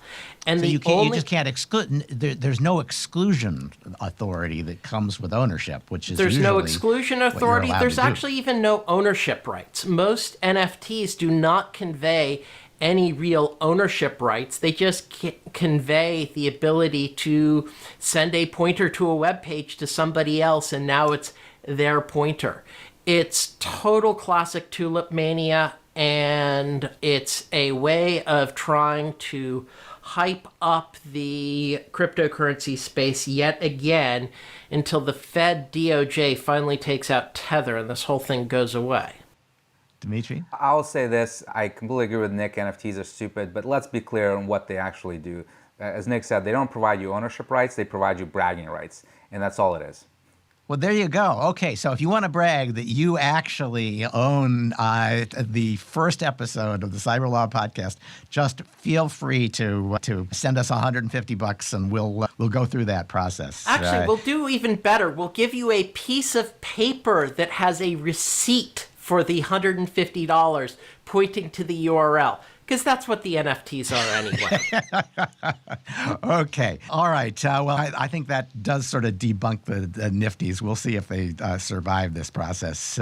And so you just can't exclude. There's no exclusion authority that comes with ownership, which is there's no exclusion authority. There's actually even no ownership rights. Most NFTs do not convey any real ownership rights. They just convey the ability to send a pointer to a web page to somebody else, and now it's their pointer. It's total classic tulip mania, and it's a way of trying to hype up the cryptocurrency space yet again until the Fed DOJ finally takes out Tether and this whole thing goes away. Dimitri? I'll say this, I completely agree with Nick, NFTs are stupid, but let's be clear on what they actually do. As Nick said, they don't provide you ownership rights, they provide you bragging rights, and that's all it is. Well, there you go. Okay, so if you want to brag that you actually own the first episode of the Cyber Law Podcast, just feel free to send us $150 and we'll go through that process. Actually, we'll do even better. We'll give you a piece of paper that has a receipt for the $150 pointing to the URL. Because that's what the NFTs are anyway. Okay. All right. Well, I think that does sort of debunk the nifties. We'll see if they survive this process.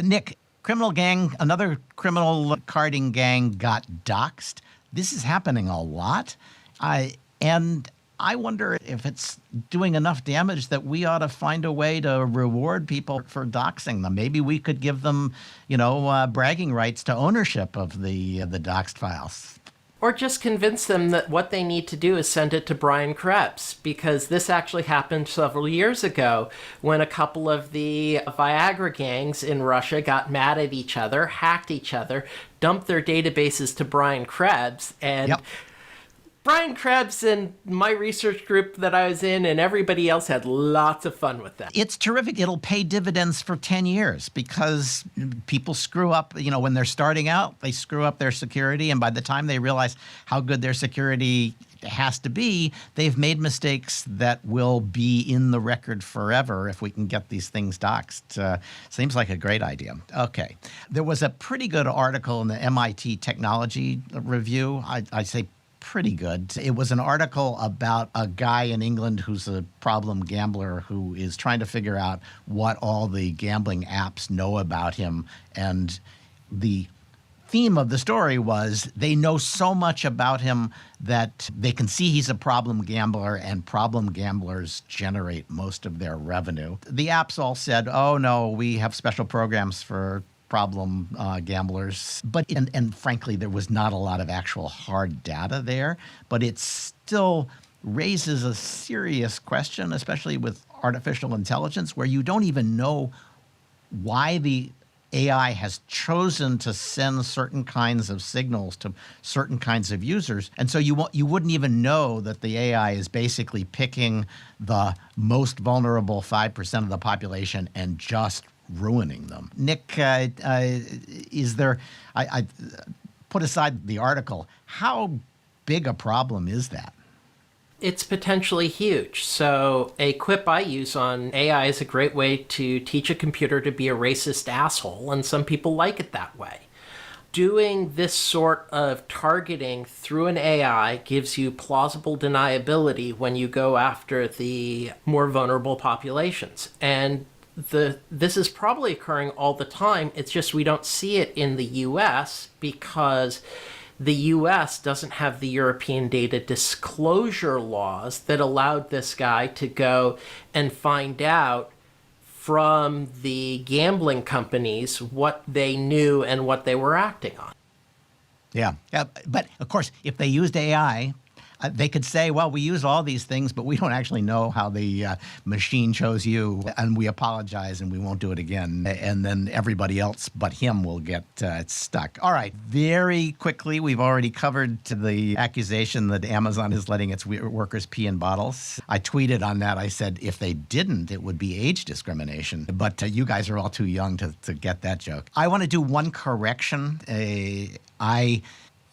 Nick, another criminal carding gang got doxxed. This is happening a lot. And I wonder if it's doing enough damage that we ought to find a way to reward people for doxing them. Maybe we could give them, bragging rights to ownership of the doxed files. Or just convince them that what they need to do is send it to Brian Krebs, because this actually happened several years ago when a couple of the Viagra gangs in Russia got mad at each other, hacked each other, dumped their databases to Brian Krebs, and Brian Krebs and my research group that I was in and everybody else had lots of fun with that. It's terrific. It'll pay dividends for 10 years because people screw up, when they're starting out, they screw up their security. And by the time they realize how good their security has to be, they've made mistakes that will be in the record forever if we can get these things doxed. Seems like a great idea. Okay. There was a pretty good article in the MIT Technology Review. I say pretty good. It was an article about a guy in England who's a problem gambler who is trying to figure out what all the gambling apps know about him. And the theme of the story was they know so much about him that they can see he's a problem gambler, and problem gamblers generate most of their revenue. The apps all said, oh, no, we have special programs for problem gamblers. But and frankly, there was not a lot of actual hard data there, but it still raises a serious question, especially with artificial intelligence, where you don't even know why the AI has chosen to send certain kinds of signals to certain kinds of users. And so you wouldn't even know that the AI is basically picking the most vulnerable 5% of the population and just ruining them. Nick, is there, I put aside the article, how big a problem is that? It's potentially huge. So a quip I use on AI is a great way to teach a computer to be a racist asshole, and some people like it that way. Doing this sort of targeting through an AI gives you plausible deniability when you go after the more vulnerable populations. And this is probably occurring all the time. It's just we don't see it in the US because the US doesn't have the European data disclosure laws that allowed this guy to go and find out from the gambling companies what they knew and what they were acting on. Yeah. But of course, if they used AI, they could say, well, we use all these things, but we don't actually know how the machine chose you, and we apologize and we won't do it again. And then everybody else but him will get stuck. All right. Very quickly, we've already covered the accusation that Amazon is letting its workers pee in bottles. I tweeted on that. I said, if they didn't, it would be age discrimination. But you guys are all too young to get that joke. I want to do one correction.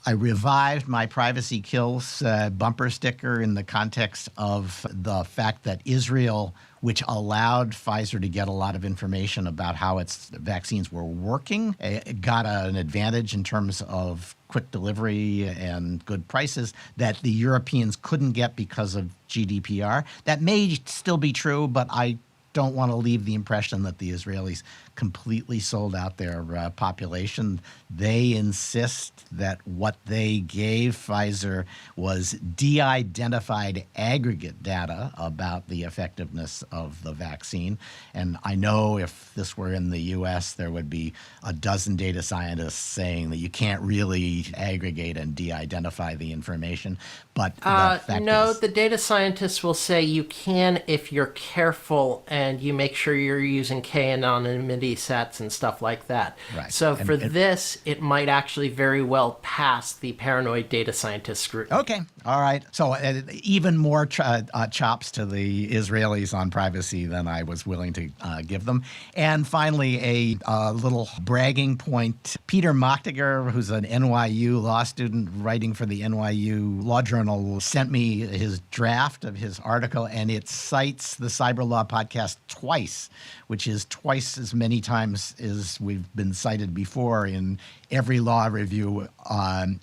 I revived my Privacy Kills bumper sticker in the context of the fact that Israel, which allowed Pfizer to get a lot of information about how its vaccines were working, got an advantage in terms of quick delivery and good prices that the Europeans couldn't get because of GDPR. That may still be true, but I don't want to leave the impression that the Israelis completely sold out their population. They insist that what they gave Pfizer was de-identified aggregate data about the effectiveness of the vaccine. And I know if this were in the U.S., there would be a dozen data scientists saying that you can't really aggregate and de-identify the information. But the fact is, the data scientists will say you can if you're careful and you make sure you're using k-anonymity sets and stuff like that. Right. So for this, it might actually very well pass the paranoid data scientist scrutiny. Okay. All right. So even more chops to the Israelis on privacy than I was willing to give them. And finally, a little bragging point. Peter Mochtiger, who's an NYU law student writing for the NYU Law Journal, sent me his draft of his article, and it cites the TheCyberlawPodcast twice, which is twice as many times as we've been cited before in every law review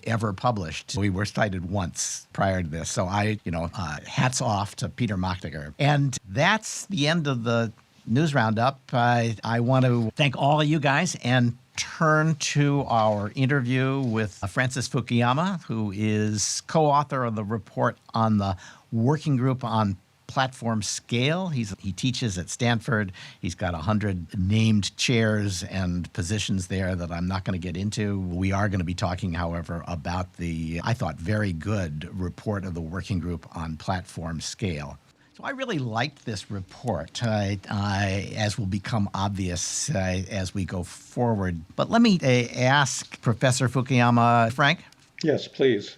ever published. We were cited once prior to this. So hats off to Peter Mochtiger. And that's the end of the news roundup. I want to thank all of you guys and turn to our interview with Francis Fukuyama, who is co-author of the report on the Working Group on Platform Scale. He teaches at Stanford. He's got 100 named chairs and positions there that I'm not going to get into. We are going to be talking, however, about the, I thought, very good report of the Working Group on Platform Scale. So I really liked this report, as will become obvious as we go forward. But let me ask Professor Fukuyama, Frank? Yes, please.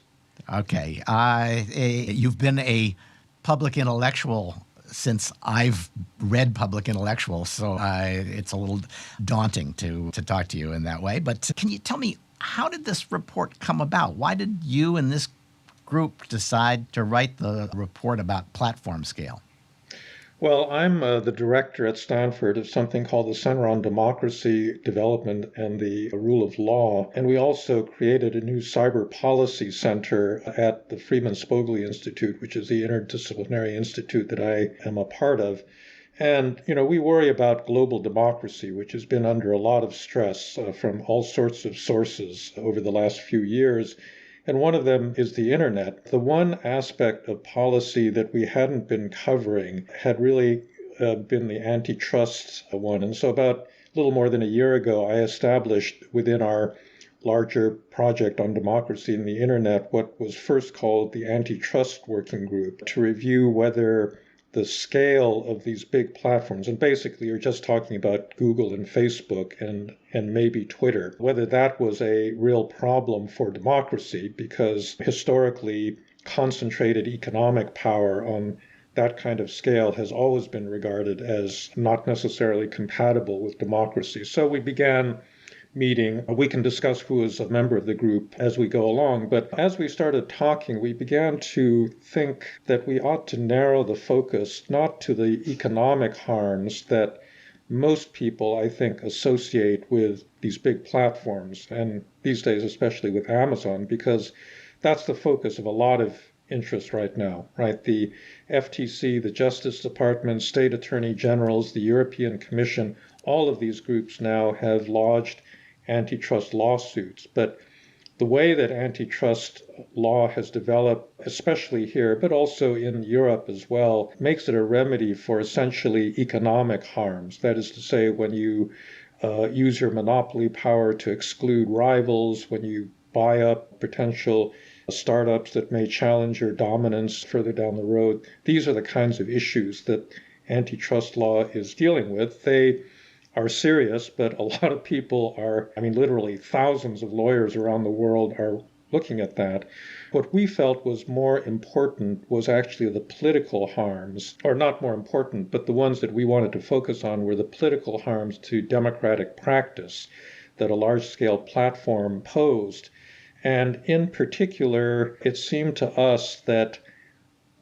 Okay. You've been a public intellectual since I've read Public Intellectual, so it's a little daunting to talk to you in that way. But can you tell me, how did this report come about? Why did you and this group decide to write the report about platform scale? Well, I'm the director at Stanford of something called the Center on Democracy Development and the Rule of Law. And we also created a new cyber policy center at the Freeman Spogli Institute, which is the interdisciplinary institute that I am a part of. And, we worry about global democracy, which has been under a lot of stress from all sorts of sources over the last few years. And one of them is the internet. The one aspect of policy that we hadn't been covering had really been the antitrust one. And so about a little more than a year ago, I established within our larger project on democracy and the internet what was first called the Antitrust Working Group to review whether the scale of these big platforms, and basically you're just talking about Google and Facebook and maybe Twitter, whether that was a real problem for democracy, because historically concentrated economic power on that kind of scale has always been regarded as not necessarily compatible with democracy. So we began meeting. We can discuss who is a member of the group as we go along. But as we started talking, we began to think that we ought to narrow the focus not to the economic harms that most people, I think, associate with these big platforms, and these days especially with Amazon, because that's the focus of a lot of interest right now, right? The FTC, the Justice Department, state attorney generals, the European Commission, all of these groups now have lodged antitrust lawsuits. But the way that antitrust law has developed, especially here, but also in Europe as well, makes it a remedy for essentially economic harms. That is to say, when you use your monopoly power to exclude rivals, when you buy up potential startups that may challenge your dominance further down the road. These are the kinds of issues that antitrust law is dealing with. They are serious, but a lot of people are, literally thousands of lawyers around the world are looking at that. What we felt was more important was actually the political harms, or not more important, but the ones that we wanted to focus on were the political harms to democratic practice that a large-scale platform posed. And in particular, it seemed to us that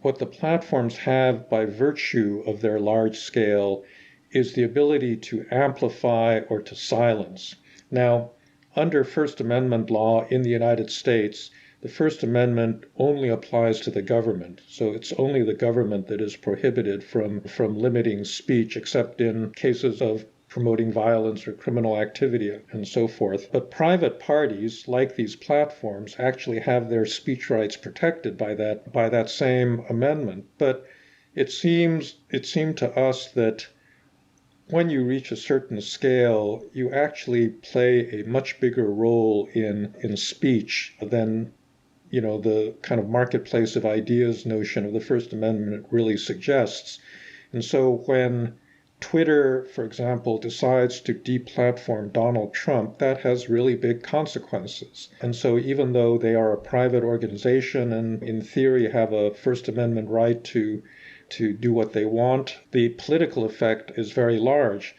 what the platforms have by virtue of their large scale is the ability to amplify or to silence. Now, under First Amendment law in the United States, the First Amendment only applies to the government. So it's only the government that is prohibited from limiting speech, except in cases of promoting violence or criminal activity and so forth. But private parties, like these platforms, actually have their speech rights protected by that same amendment. But it seemed to us that when you reach a certain scale, you actually play a much bigger role in speech than the kind of marketplace of ideas notion of the First Amendment really suggests. And so when Twitter, for example, decides to deplatform Donald Trump, that has really big consequences. And so even though they are a private organization and in theory have a First Amendment right to do what they want, the political effect is very large.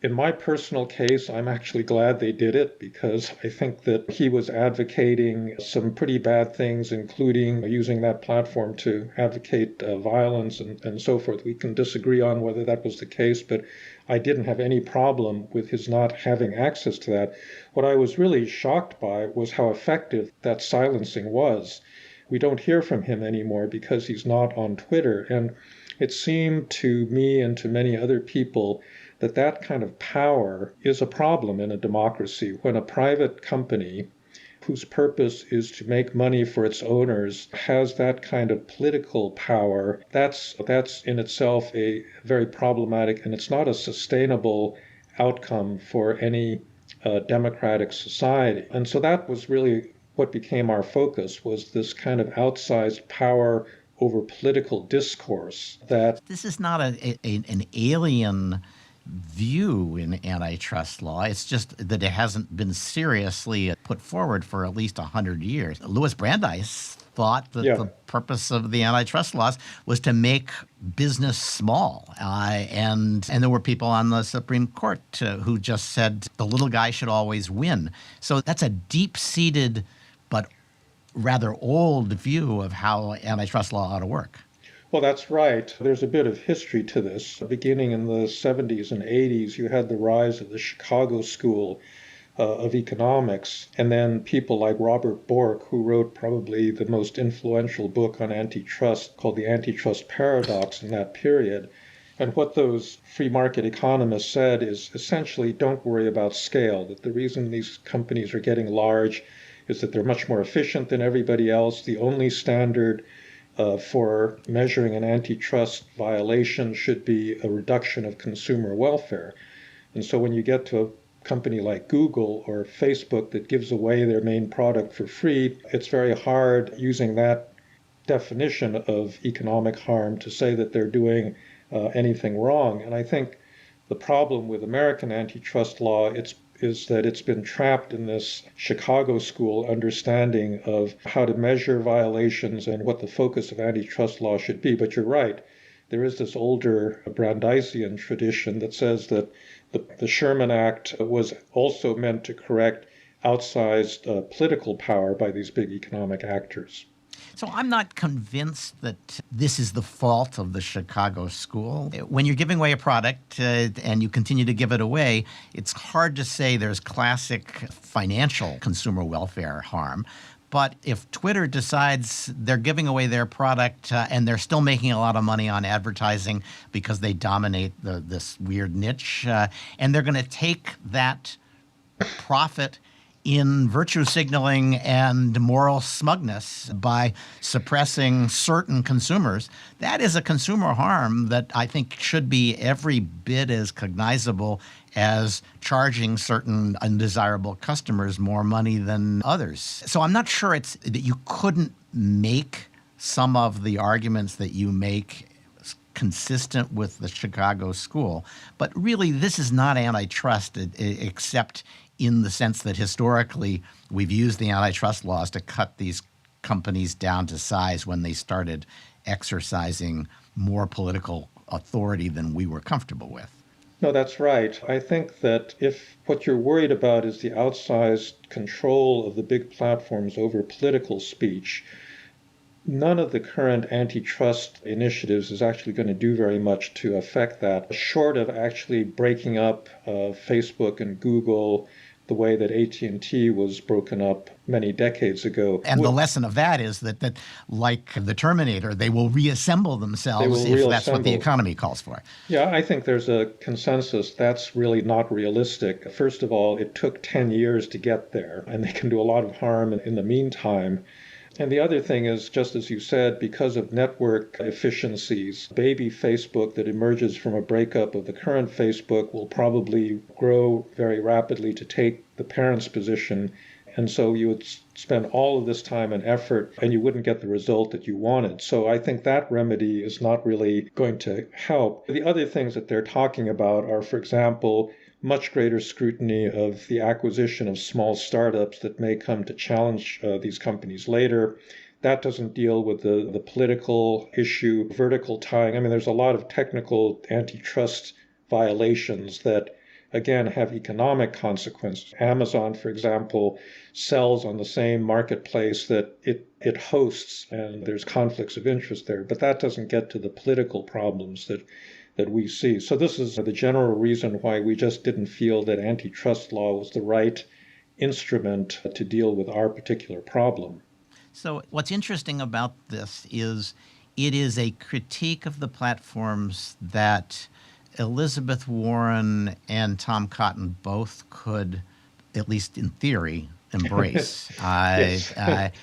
In my personal case, I'm actually glad they did it because I think that he was advocating some pretty bad things, including using that platform to advocate violence and so forth. We can disagree on whether that was the case, but I didn't have any problem with his not having access to that. What I was really shocked by was how effective that silencing was. We don't hear from him anymore because he's not on Twitter. And it seemed to me and to many other people that kind of power is a problem in a democracy. When a private company whose purpose is to make money for its owners has that kind of political power, that's in itself a very problematic, and it's not a sustainable outcome for any democratic society. And so that was really what became our focus, was this kind of outsized power over political discourse. That this is not an alien view in antitrust law. It's just that it hasn't been seriously put forward for at least 100 years. Louis Brandeis thought that the purpose of the antitrust laws was to make business small. And there were people on the Supreme Court who just said the little guy should always win. So that's a deep-seated but rather old view of how antitrust law ought to work. Well, that's right. There's a bit of history to this. Beginning in the 70s and 80s, you had the rise of the Chicago School of Economics, and then people like Robert Bork, who wrote probably the most influential book on antitrust called The Antitrust Paradox in that period. And what those free market economists said is essentially don't worry about scale, that the reason these companies are getting large is that they're much more efficient than everybody else. The only standard for measuring an antitrust violation should be a reduction of consumer welfare. And so when you get to a company like Google or Facebook that gives away their main product for free, it's very hard using that definition of economic harm to say that they're doing anything wrong. And I think the problem with American antitrust law is that it's been trapped in this Chicago School understanding of how to measure violations and what the focus of antitrust law should be. But you're right. there is this older Brandeisian tradition that says that the Sherman Act was also meant to correct outsized political power by these big economic actors. So I'm not convinced that this is the fault of the Chicago school. When you're giving away a product and you continue to give it away, it's hard to say there's classic financial consumer welfare harm. But if Twitter decides they're giving away their product and they're still making a lot of money on advertising because they dominate this weird niche, and they're going to take that profit in virtue signaling and moral smugness by suppressing certain consumers, that is a consumer harm that I think should be every bit as cognizable as charging certain undesirable customers more money than others. So I'm not sure it's that you couldn't make some of the arguments that you make consistent with the Chicago school, but really this is not antitrust except in the sense that historically we've used the antitrust laws to cut these companies down to size when they started exercising more political authority than we were comfortable with. No, that's right. I think that if what you're worried about is the outsized control of the big platforms over political speech, none of the current antitrust initiatives is actually going to do very much to affect that, short of actually breaking up Facebook and Google the way that AT&T was broken up many decades ago. And the lesson of that is that like the Terminator, they will reassemble themselves if that's what the economy calls for. Yeah, I think there's a consensus that's really not realistic. First of all, it took 10 years to get there, and they can do a lot of harm in the meantime. And the other thing is, just as you said, because of network efficiencies, baby Facebook that emerges from a breakup of the current Facebook will probably grow very rapidly to take the parent's position. And so you would spend all of this time and effort and you wouldn't get the result that you wanted. So I think that remedy is not really going to help. The other things that they're talking about are, for example, much greater scrutiny of the acquisition of small startups that may come to challenge these companies later. That doesn't deal with the political issue, vertical tying. I mean, there's a lot of technical antitrust violations that, again, have economic consequences. Amazon, for example, sells on the same marketplace that it hosts, and there's conflicts of interest there. But that doesn't get to the political problems that we see. So this is the general reason why we just didn't feel that antitrust law was the right instrument to deal with our particular problem. So what's interesting about this is it is a critique of the platforms that Elizabeth Warren and Tom Cotton both could, at least in theory, embrace. Yes.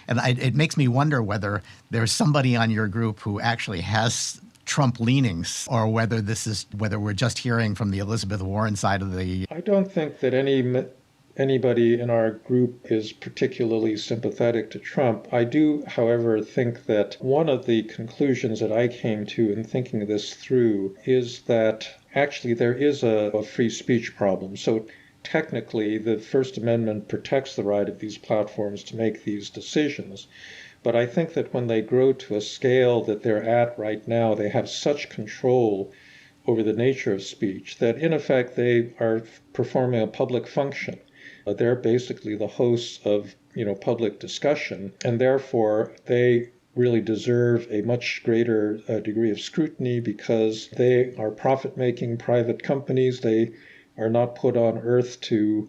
It makes me wonder whether there's somebody on your group who actually has Trump leanings, or whether we're just hearing from the Elizabeth Warren side of the. I don't think that anybody in our group is particularly sympathetic to Trump. I do, however, think that one of the conclusions that I came to in thinking this through is that actually there is a free speech problem. So technically, the First Amendment protects the right of these platforms to make these decisions. But I think that when they grow to a scale that they're at right now, they have such control over the nature of speech that in effect they are performing a public function. They're basically the hosts of public discussion, and therefore they really deserve a much greater degree of scrutiny because they are profit-making private companies. They are not put on earth to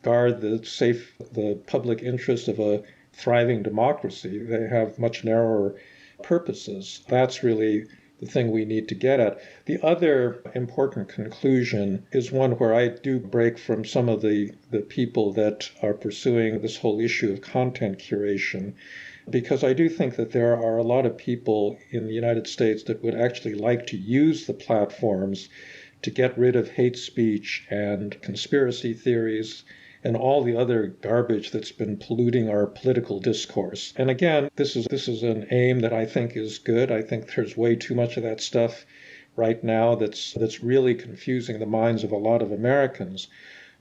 guard the public interest of a thriving democracy. They have much narrower purposes. That's really the thing we need to get at. The other important conclusion is one where I do break from some of the people that are pursuing this whole issue of content curation, because I do think that there are a lot of people in the United States that would actually like to use the platforms to get rid of hate speech and conspiracy theories and all the other garbage that's been polluting our political discourse. And again, this is an aim that I think is good. I think there's way too much of that stuff right now that's really confusing the minds of a lot of Americans.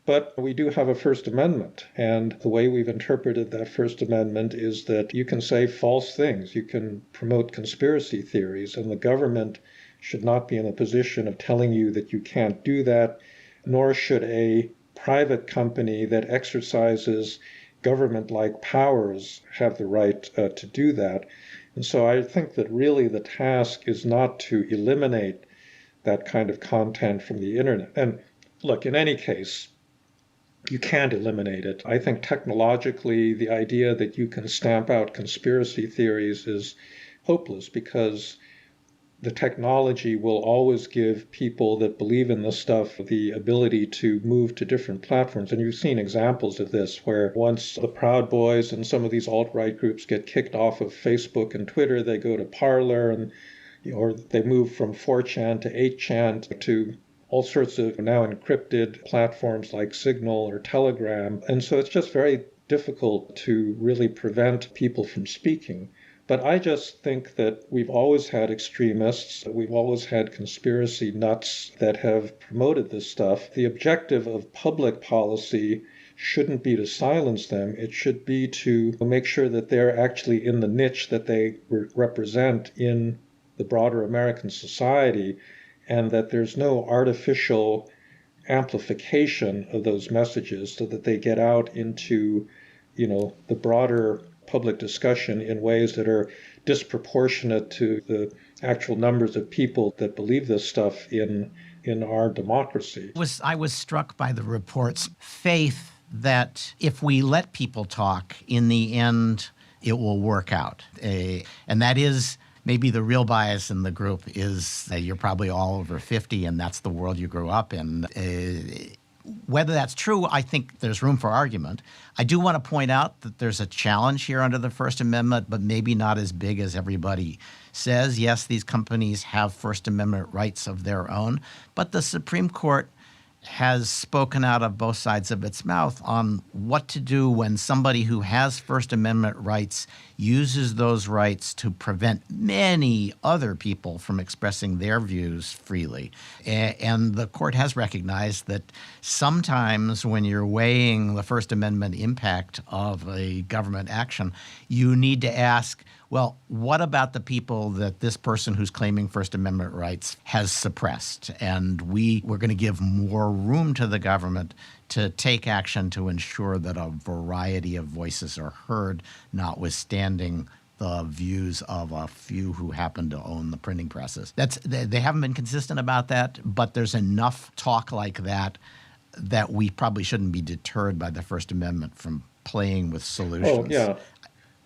But we do have a First Amendment, and the way we've interpreted that First Amendment is that you can say false things, you can promote conspiracy theories, and the government should not be in a position of telling you that you can't do that, nor should a private company that exercises government-like powers have the right to do that. And so I think that really the task is not to eliminate that kind of content from the internet. And look, in any case, you can't eliminate it. I think technologically, the idea that you can stamp out conspiracy theories is hopeless, because the technology will always give people that believe in this stuff the ability to move to different platforms. And you've seen examples of this, where once the Proud Boys and some of these alt-right groups get kicked off of Facebook and Twitter, they go to Parler, and or they move from 4chan to 8chan to all sorts of now encrypted platforms like Signal or Telegram. And so it's just very difficult to really prevent people from speaking. But I just think that we've always had extremists, we've always had conspiracy nuts that have promoted this stuff. The objective of public policy shouldn't be to silence them. It should be to make sure that they're actually in the niche that they represent in the broader American society, and that there's no artificial amplification of those messages so that they get out into, the broader public discussion in ways that are disproportionate to the actual numbers of people that believe this stuff in our democracy. I was struck by the report's faith that if we let people talk, in the end, it will work out. And that is maybe the real bias in the group is that you're probably all over 50 and that's the world you grew up in. Whether that's true, I think there's room for argument. I do want to point out that there's a challenge here under the First Amendment, but maybe not as big as everybody says. Yes, these companies have First Amendment rights of their own, but the Supreme Court has spoken out of both sides of its mouth on what to do when somebody who has First Amendment rights uses those rights to prevent many other people from expressing their views freely. And the court has recognized that sometimes when you're weighing the First Amendment impact of a government action, you need to ask, well, what about the people that this person who's claiming First Amendment rights has suppressed? And we're going to give more room to the government to take action to ensure that a variety of voices are heard, notwithstanding the views of a few who happen to own the printing presses. They haven't been consistent about that, but there's enough talk like that we probably shouldn't be deterred by the First Amendment from playing with solutions. Oh, yeah.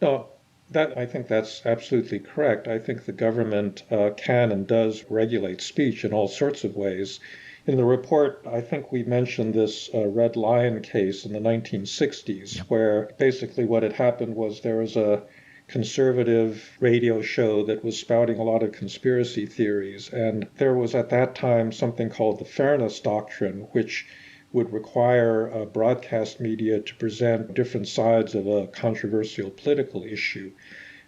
No. I think that's absolutely correct. I think the government can and does regulate speech in all sorts of ways. In the report, I think we mentioned this Red Lion case in the 1960s, yep, where basically what had happened was there was a conservative radio show that was spouting a lot of conspiracy theories. And there was at that time something called the Fairness Doctrine, which would require broadcast media to present different sides of a controversial political issue.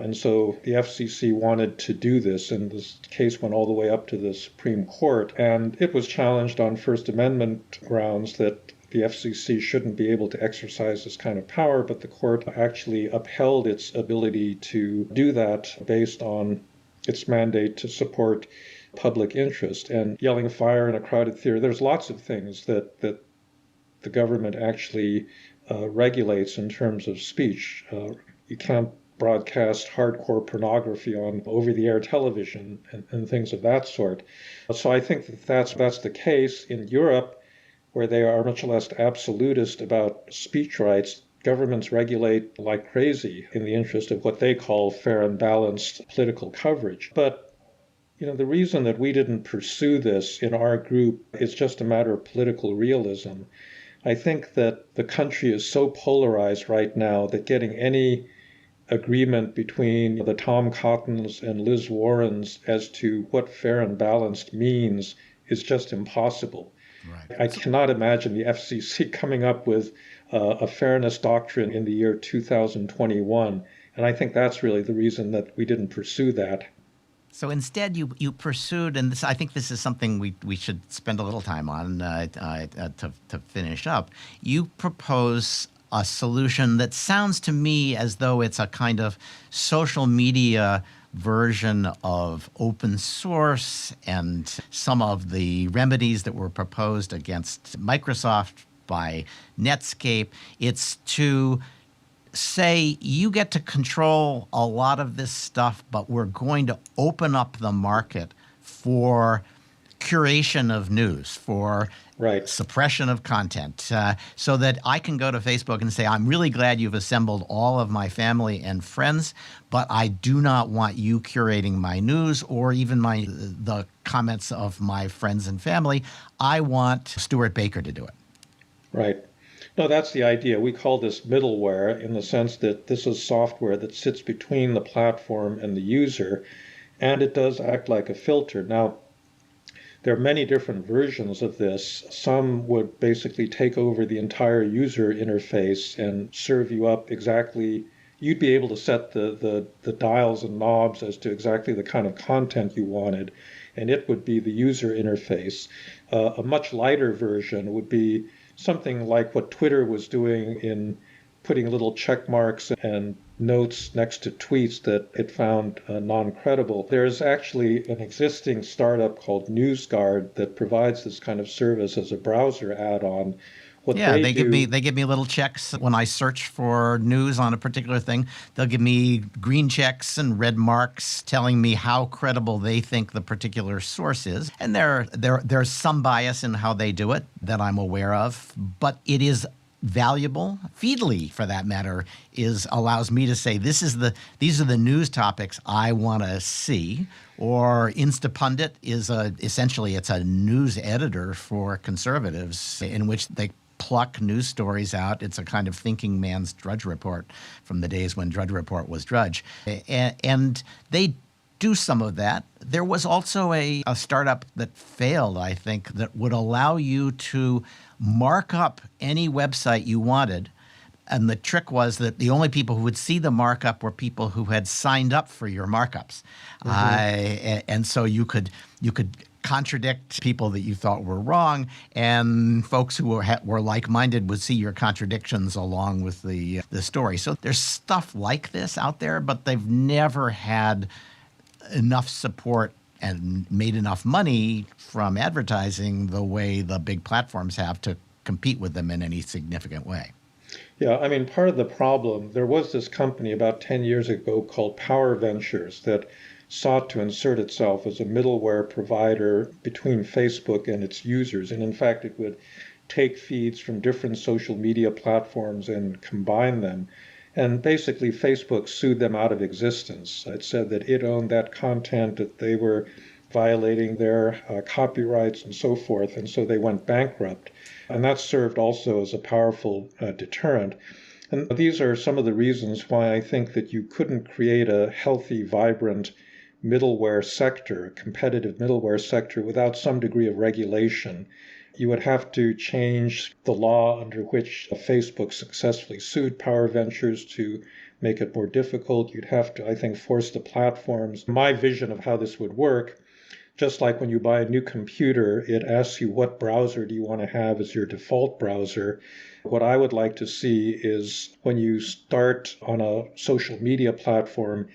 And so the FCC wanted to do this, and this case went all the way up to the Supreme Court. And it was challenged on First Amendment grounds that the FCC shouldn't be able to exercise this kind of power, but the court actually upheld its ability to do that based on its mandate to support public interest. And yelling fire in a crowded theater, there's lots of things that the government actually regulates in terms of speech. You can't broadcast hardcore pornography on over-the-air television and things of that sort. So I think that's the case. In Europe, where they are much less absolutist about speech rights, governments regulate like crazy in the interest of what they call fair and balanced political coverage. But the reason that we didn't pursue this in our group is just a matter of political realism. I think that the country is so polarized right now that getting any agreement between the Tom Cottons and Liz Warrens as to what fair and balanced means is just impossible. Right. I cannot imagine the FCC coming up with a fairness doctrine in the year 2021. And I think that's really the reason that we didn't pursue that. So instead, you pursued, and I think this is something we should spend a little time on to finish up. You propose a solution that sounds to me as though it's a kind of social media version of open source and some of the remedies that were proposed against Microsoft by Netscape. It's to say you get to control a lot of this stuff, but we're going to open up the market for curation of news, for suppression of content, so that I can go to Facebook and say, I'm really glad you've assembled all of my family and friends, but I do not want you curating my news or even the comments of my friends and family. I want Stuart Baker to do it. Right. No, that's the idea. We call this middleware in the sense that this is software that sits between the platform and the user, and it does act like a filter. Now, there are many different versions of this. Some would basically take over the entire user interface and serve you up exactly. You'd be able to set the dials and knobs as to exactly the kind of content you wanted, and it would be the user interface. A much lighter version would be something like what Twitter was doing in putting little check marks and notes next to tweets that it found non-credible. There's actually an existing startup called NewsGuard that provides this kind of service as a browser add-on. They give me little checks when I search for news on a particular thing. They'll give me green checks and red marks telling me how credible they think the particular source is. And there's some bias in how they do it that I'm aware of, but it is valuable. Feedly, for that matter, allows me to say these are the news topics I want to see. Or Instapundit is essentially it's a news editor for conservatives in which they pluck news stories out. It's a kind of thinking man's Drudge Report from the days when Drudge Report was Drudge. And they do some of that. There was also a startup that failed, I think, that would allow you to mark up any website you wanted. And the trick was that the only people who would see the markup were people who had signed up for your markups. And so you could contradict people that you thought were wrong, and folks who were like-minded would see your contradictions along with the story. So there's stuff like this out there, but they've never had enough support and made enough money from advertising the way the big platforms have to compete with them in any significant way. Yeah, I mean, part of the problem, there was this company about 10 years ago called Power Ventures that sought to insert itself as a middleware provider between Facebook and its users. And in fact, it would take feeds from different social media platforms and combine them. And basically, Facebook sued them out of existence. It said that it owned that content, that they were violating their copyrights and so forth. And so they went bankrupt. And that served also as a powerful deterrent. And these are some of the reasons why I think that you couldn't create a healthy, vibrant middleware sector, a competitive middleware sector, without some degree of regulation. You would have to change the law under which Facebook successfully sued Power Ventures to make it more difficult. You'd have to, I think, force the platforms. My vision of how this would work, just like when you buy a new computer, it asks you what browser do you want to have as your default browser. What I would like to see is when you start on a social media platform,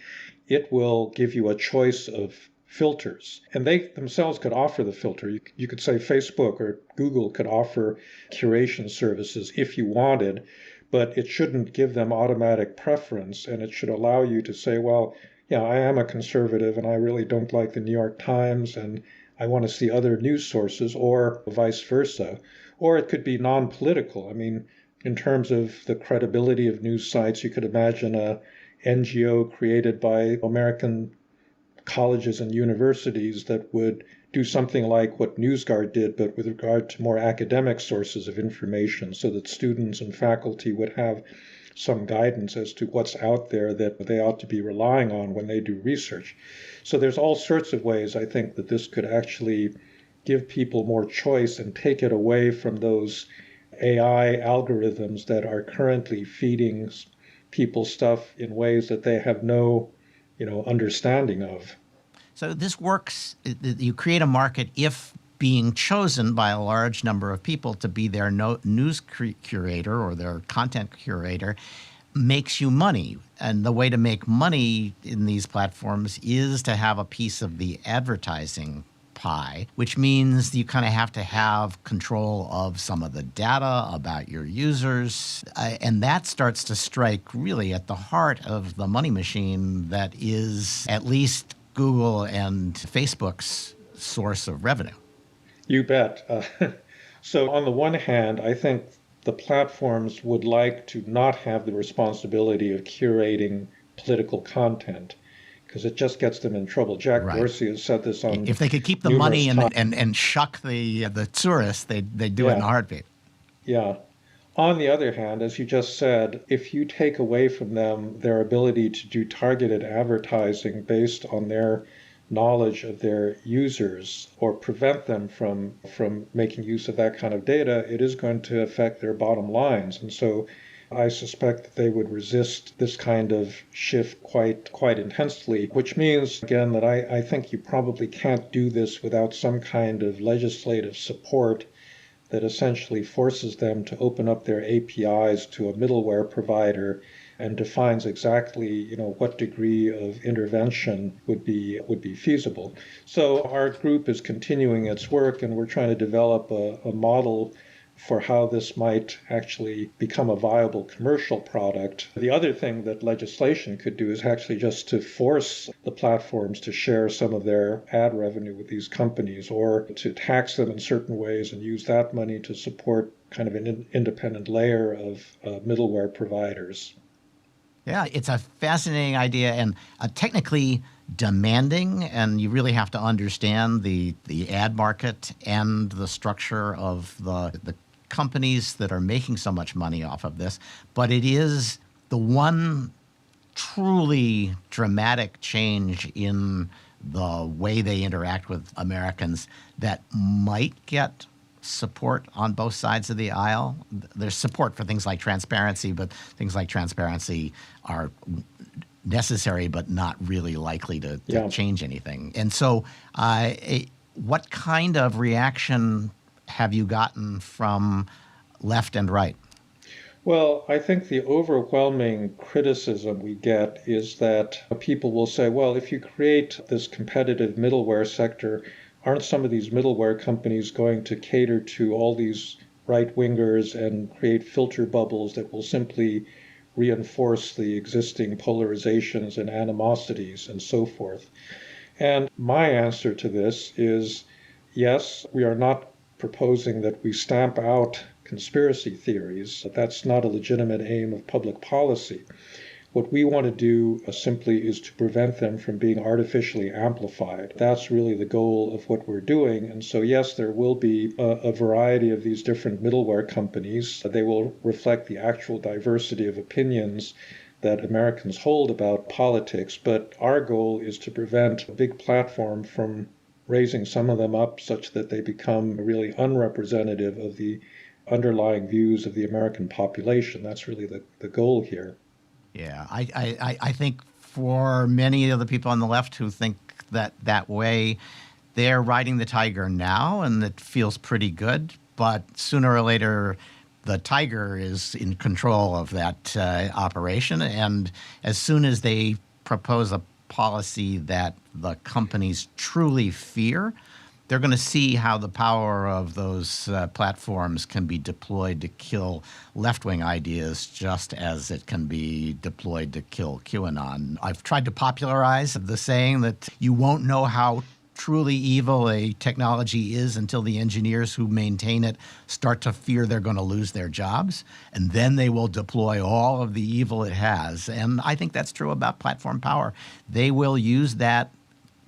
it will give you a choice of filters. And they themselves could offer the filter. You could say Facebook or Google could offer curation services if you wanted, but it shouldn't give them automatic preference. And it should allow you to say, well, yeah, I am a conservative and I really don't like the New York Times and I want to see other news sources, or vice versa. Or it could be non-political. I mean, in terms of the credibility of news sites, you could imagine a NGO created by American colleges and universities that would do something like what NewsGuard did, but with regard to more academic sources of information, so that students and faculty would have some guidance as to what's out there that they ought to be relying on when they do research. So there's all sorts of ways I think that this could actually give people more choice and take it away from those AI algorithms that are currently feeding people stuff in ways that they have no, understanding of. So this works. You create a market if being chosen by a large number of people to be their news curator or their content curator makes you money. And the way to make money in these platforms is to have a piece of the advertising pie, which means you kind of have to have control of some of the data about your users. And that starts to strike really at the heart of the money machine that is at least Google and Facebook's source of revenue. You bet. So on the one hand, I think the platforms would like to not have the responsibility of curating political content because it just gets them in trouble. Jack Dorsey has said this on if they could keep the money and shuck the tourists, they'd do it in a heartbeat. Yeah. On the other hand, as you just said, if you take away from them their ability to do targeted advertising based on their knowledge of their users or prevent them from making use of that kind of data, it is going to affect their bottom lines. And so I suspect that they would resist this kind of shift quite intensely, which means, again, that I think you probably can't do this without some kind of legislative support that essentially forces them to open up their APIs to a middleware provider and defines exactly, what degree of intervention would be feasible. So our group is continuing its work, and we're trying to develop a model for how this might actually become a viable commercial product. The other thing that legislation could do is actually just to force the platforms to share some of their ad revenue with these companies, or to tax them in certain ways and use that money to support kind of an independent layer of middleware providers. Yeah, it's a fascinating idea and technically demanding, and you really have to understand the ad market and the structure of the companies that are making so much money off of this. But it is the one truly dramatic change in the way they interact with Americans that might get support on both sides of the aisle. There's support for things like transparency, but things like transparency are necessary but not really likely to change anything. And so what kind of reaction have you gotten from left and right? Well, I think the overwhelming criticism we get is that people will say, well, if you create this competitive middleware sector, aren't some of these middleware companies going to cater to all these right-wingers and create filter bubbles that will simply reinforce the existing polarizations and animosities and so forth? And my answer to this is, yes, we are not proposing that we stamp out conspiracy theories. That's not a legitimate aim of public policy. What we want to do simply is to prevent them from being artificially amplified. That's really the goal of what we're doing. And so, yes, there will be a variety of these different middleware companies. They will reflect the actual diversity of opinions that Americans hold about politics. But our goal is to prevent a big platform from raising some of them up such that they become really unrepresentative of the underlying views of the American population. That's really the goal here. Yeah, I think for many of the people on the left who think that way, they're riding the tiger now, and it feels pretty good. But sooner or later, the tiger is in control of that operation. And as soon as they propose a policy that the companies truly fear, they're going to see how the power of those platforms can be deployed to kill left-wing ideas just as it can be deployed to kill QAnon. I've tried to popularize the saying that you won't know how truly evil a technology is until the engineers who maintain it start to fear they're going to lose their jobs, and then they will deploy all of the evil it has. And I think that's true about platform power. They will use that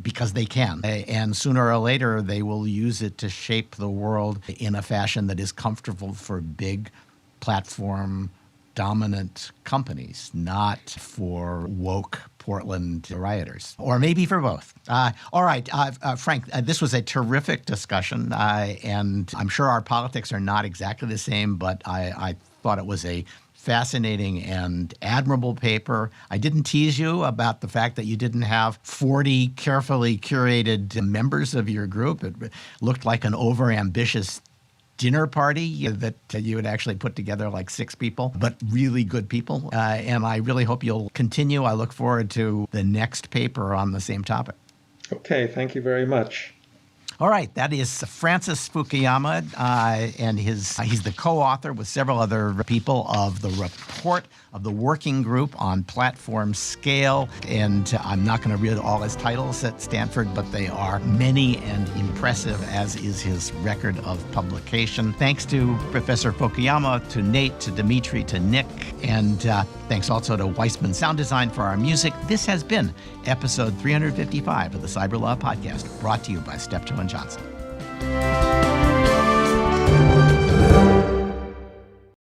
because they can. And sooner or later, they will use it to shape the world in a fashion that is comfortable for big platform dominant companies, not for woke Portland rioters, or maybe for both. All right, Frank, this was a terrific discussion, and I'm sure our politics are not exactly the same, but I thought it was a fascinating and admirable paper. I didn't tease you about the fact that you didn't have 40 carefully curated members of your group. It looked like an overambitious dinner party that you would actually put together like 6 people, but really good people. And I really hope you'll continue. I look forward to the next paper on the same topic. Okay, thank you very much. All right, that is Francis Fukuyama, and he's the co-author with several other people of the report of the working group on platform scale. And I'm not going to read all his titles at Stanford, but they are many and impressive, as is his record of publication. Thanks to Professor Fukuyama, to Nate, to Dimitri, to Nick, and thanks also to Weissman Sound Design for our music. This has been episode 355 of the Cyber Law Podcast, brought to you by Steptoe & Johnson.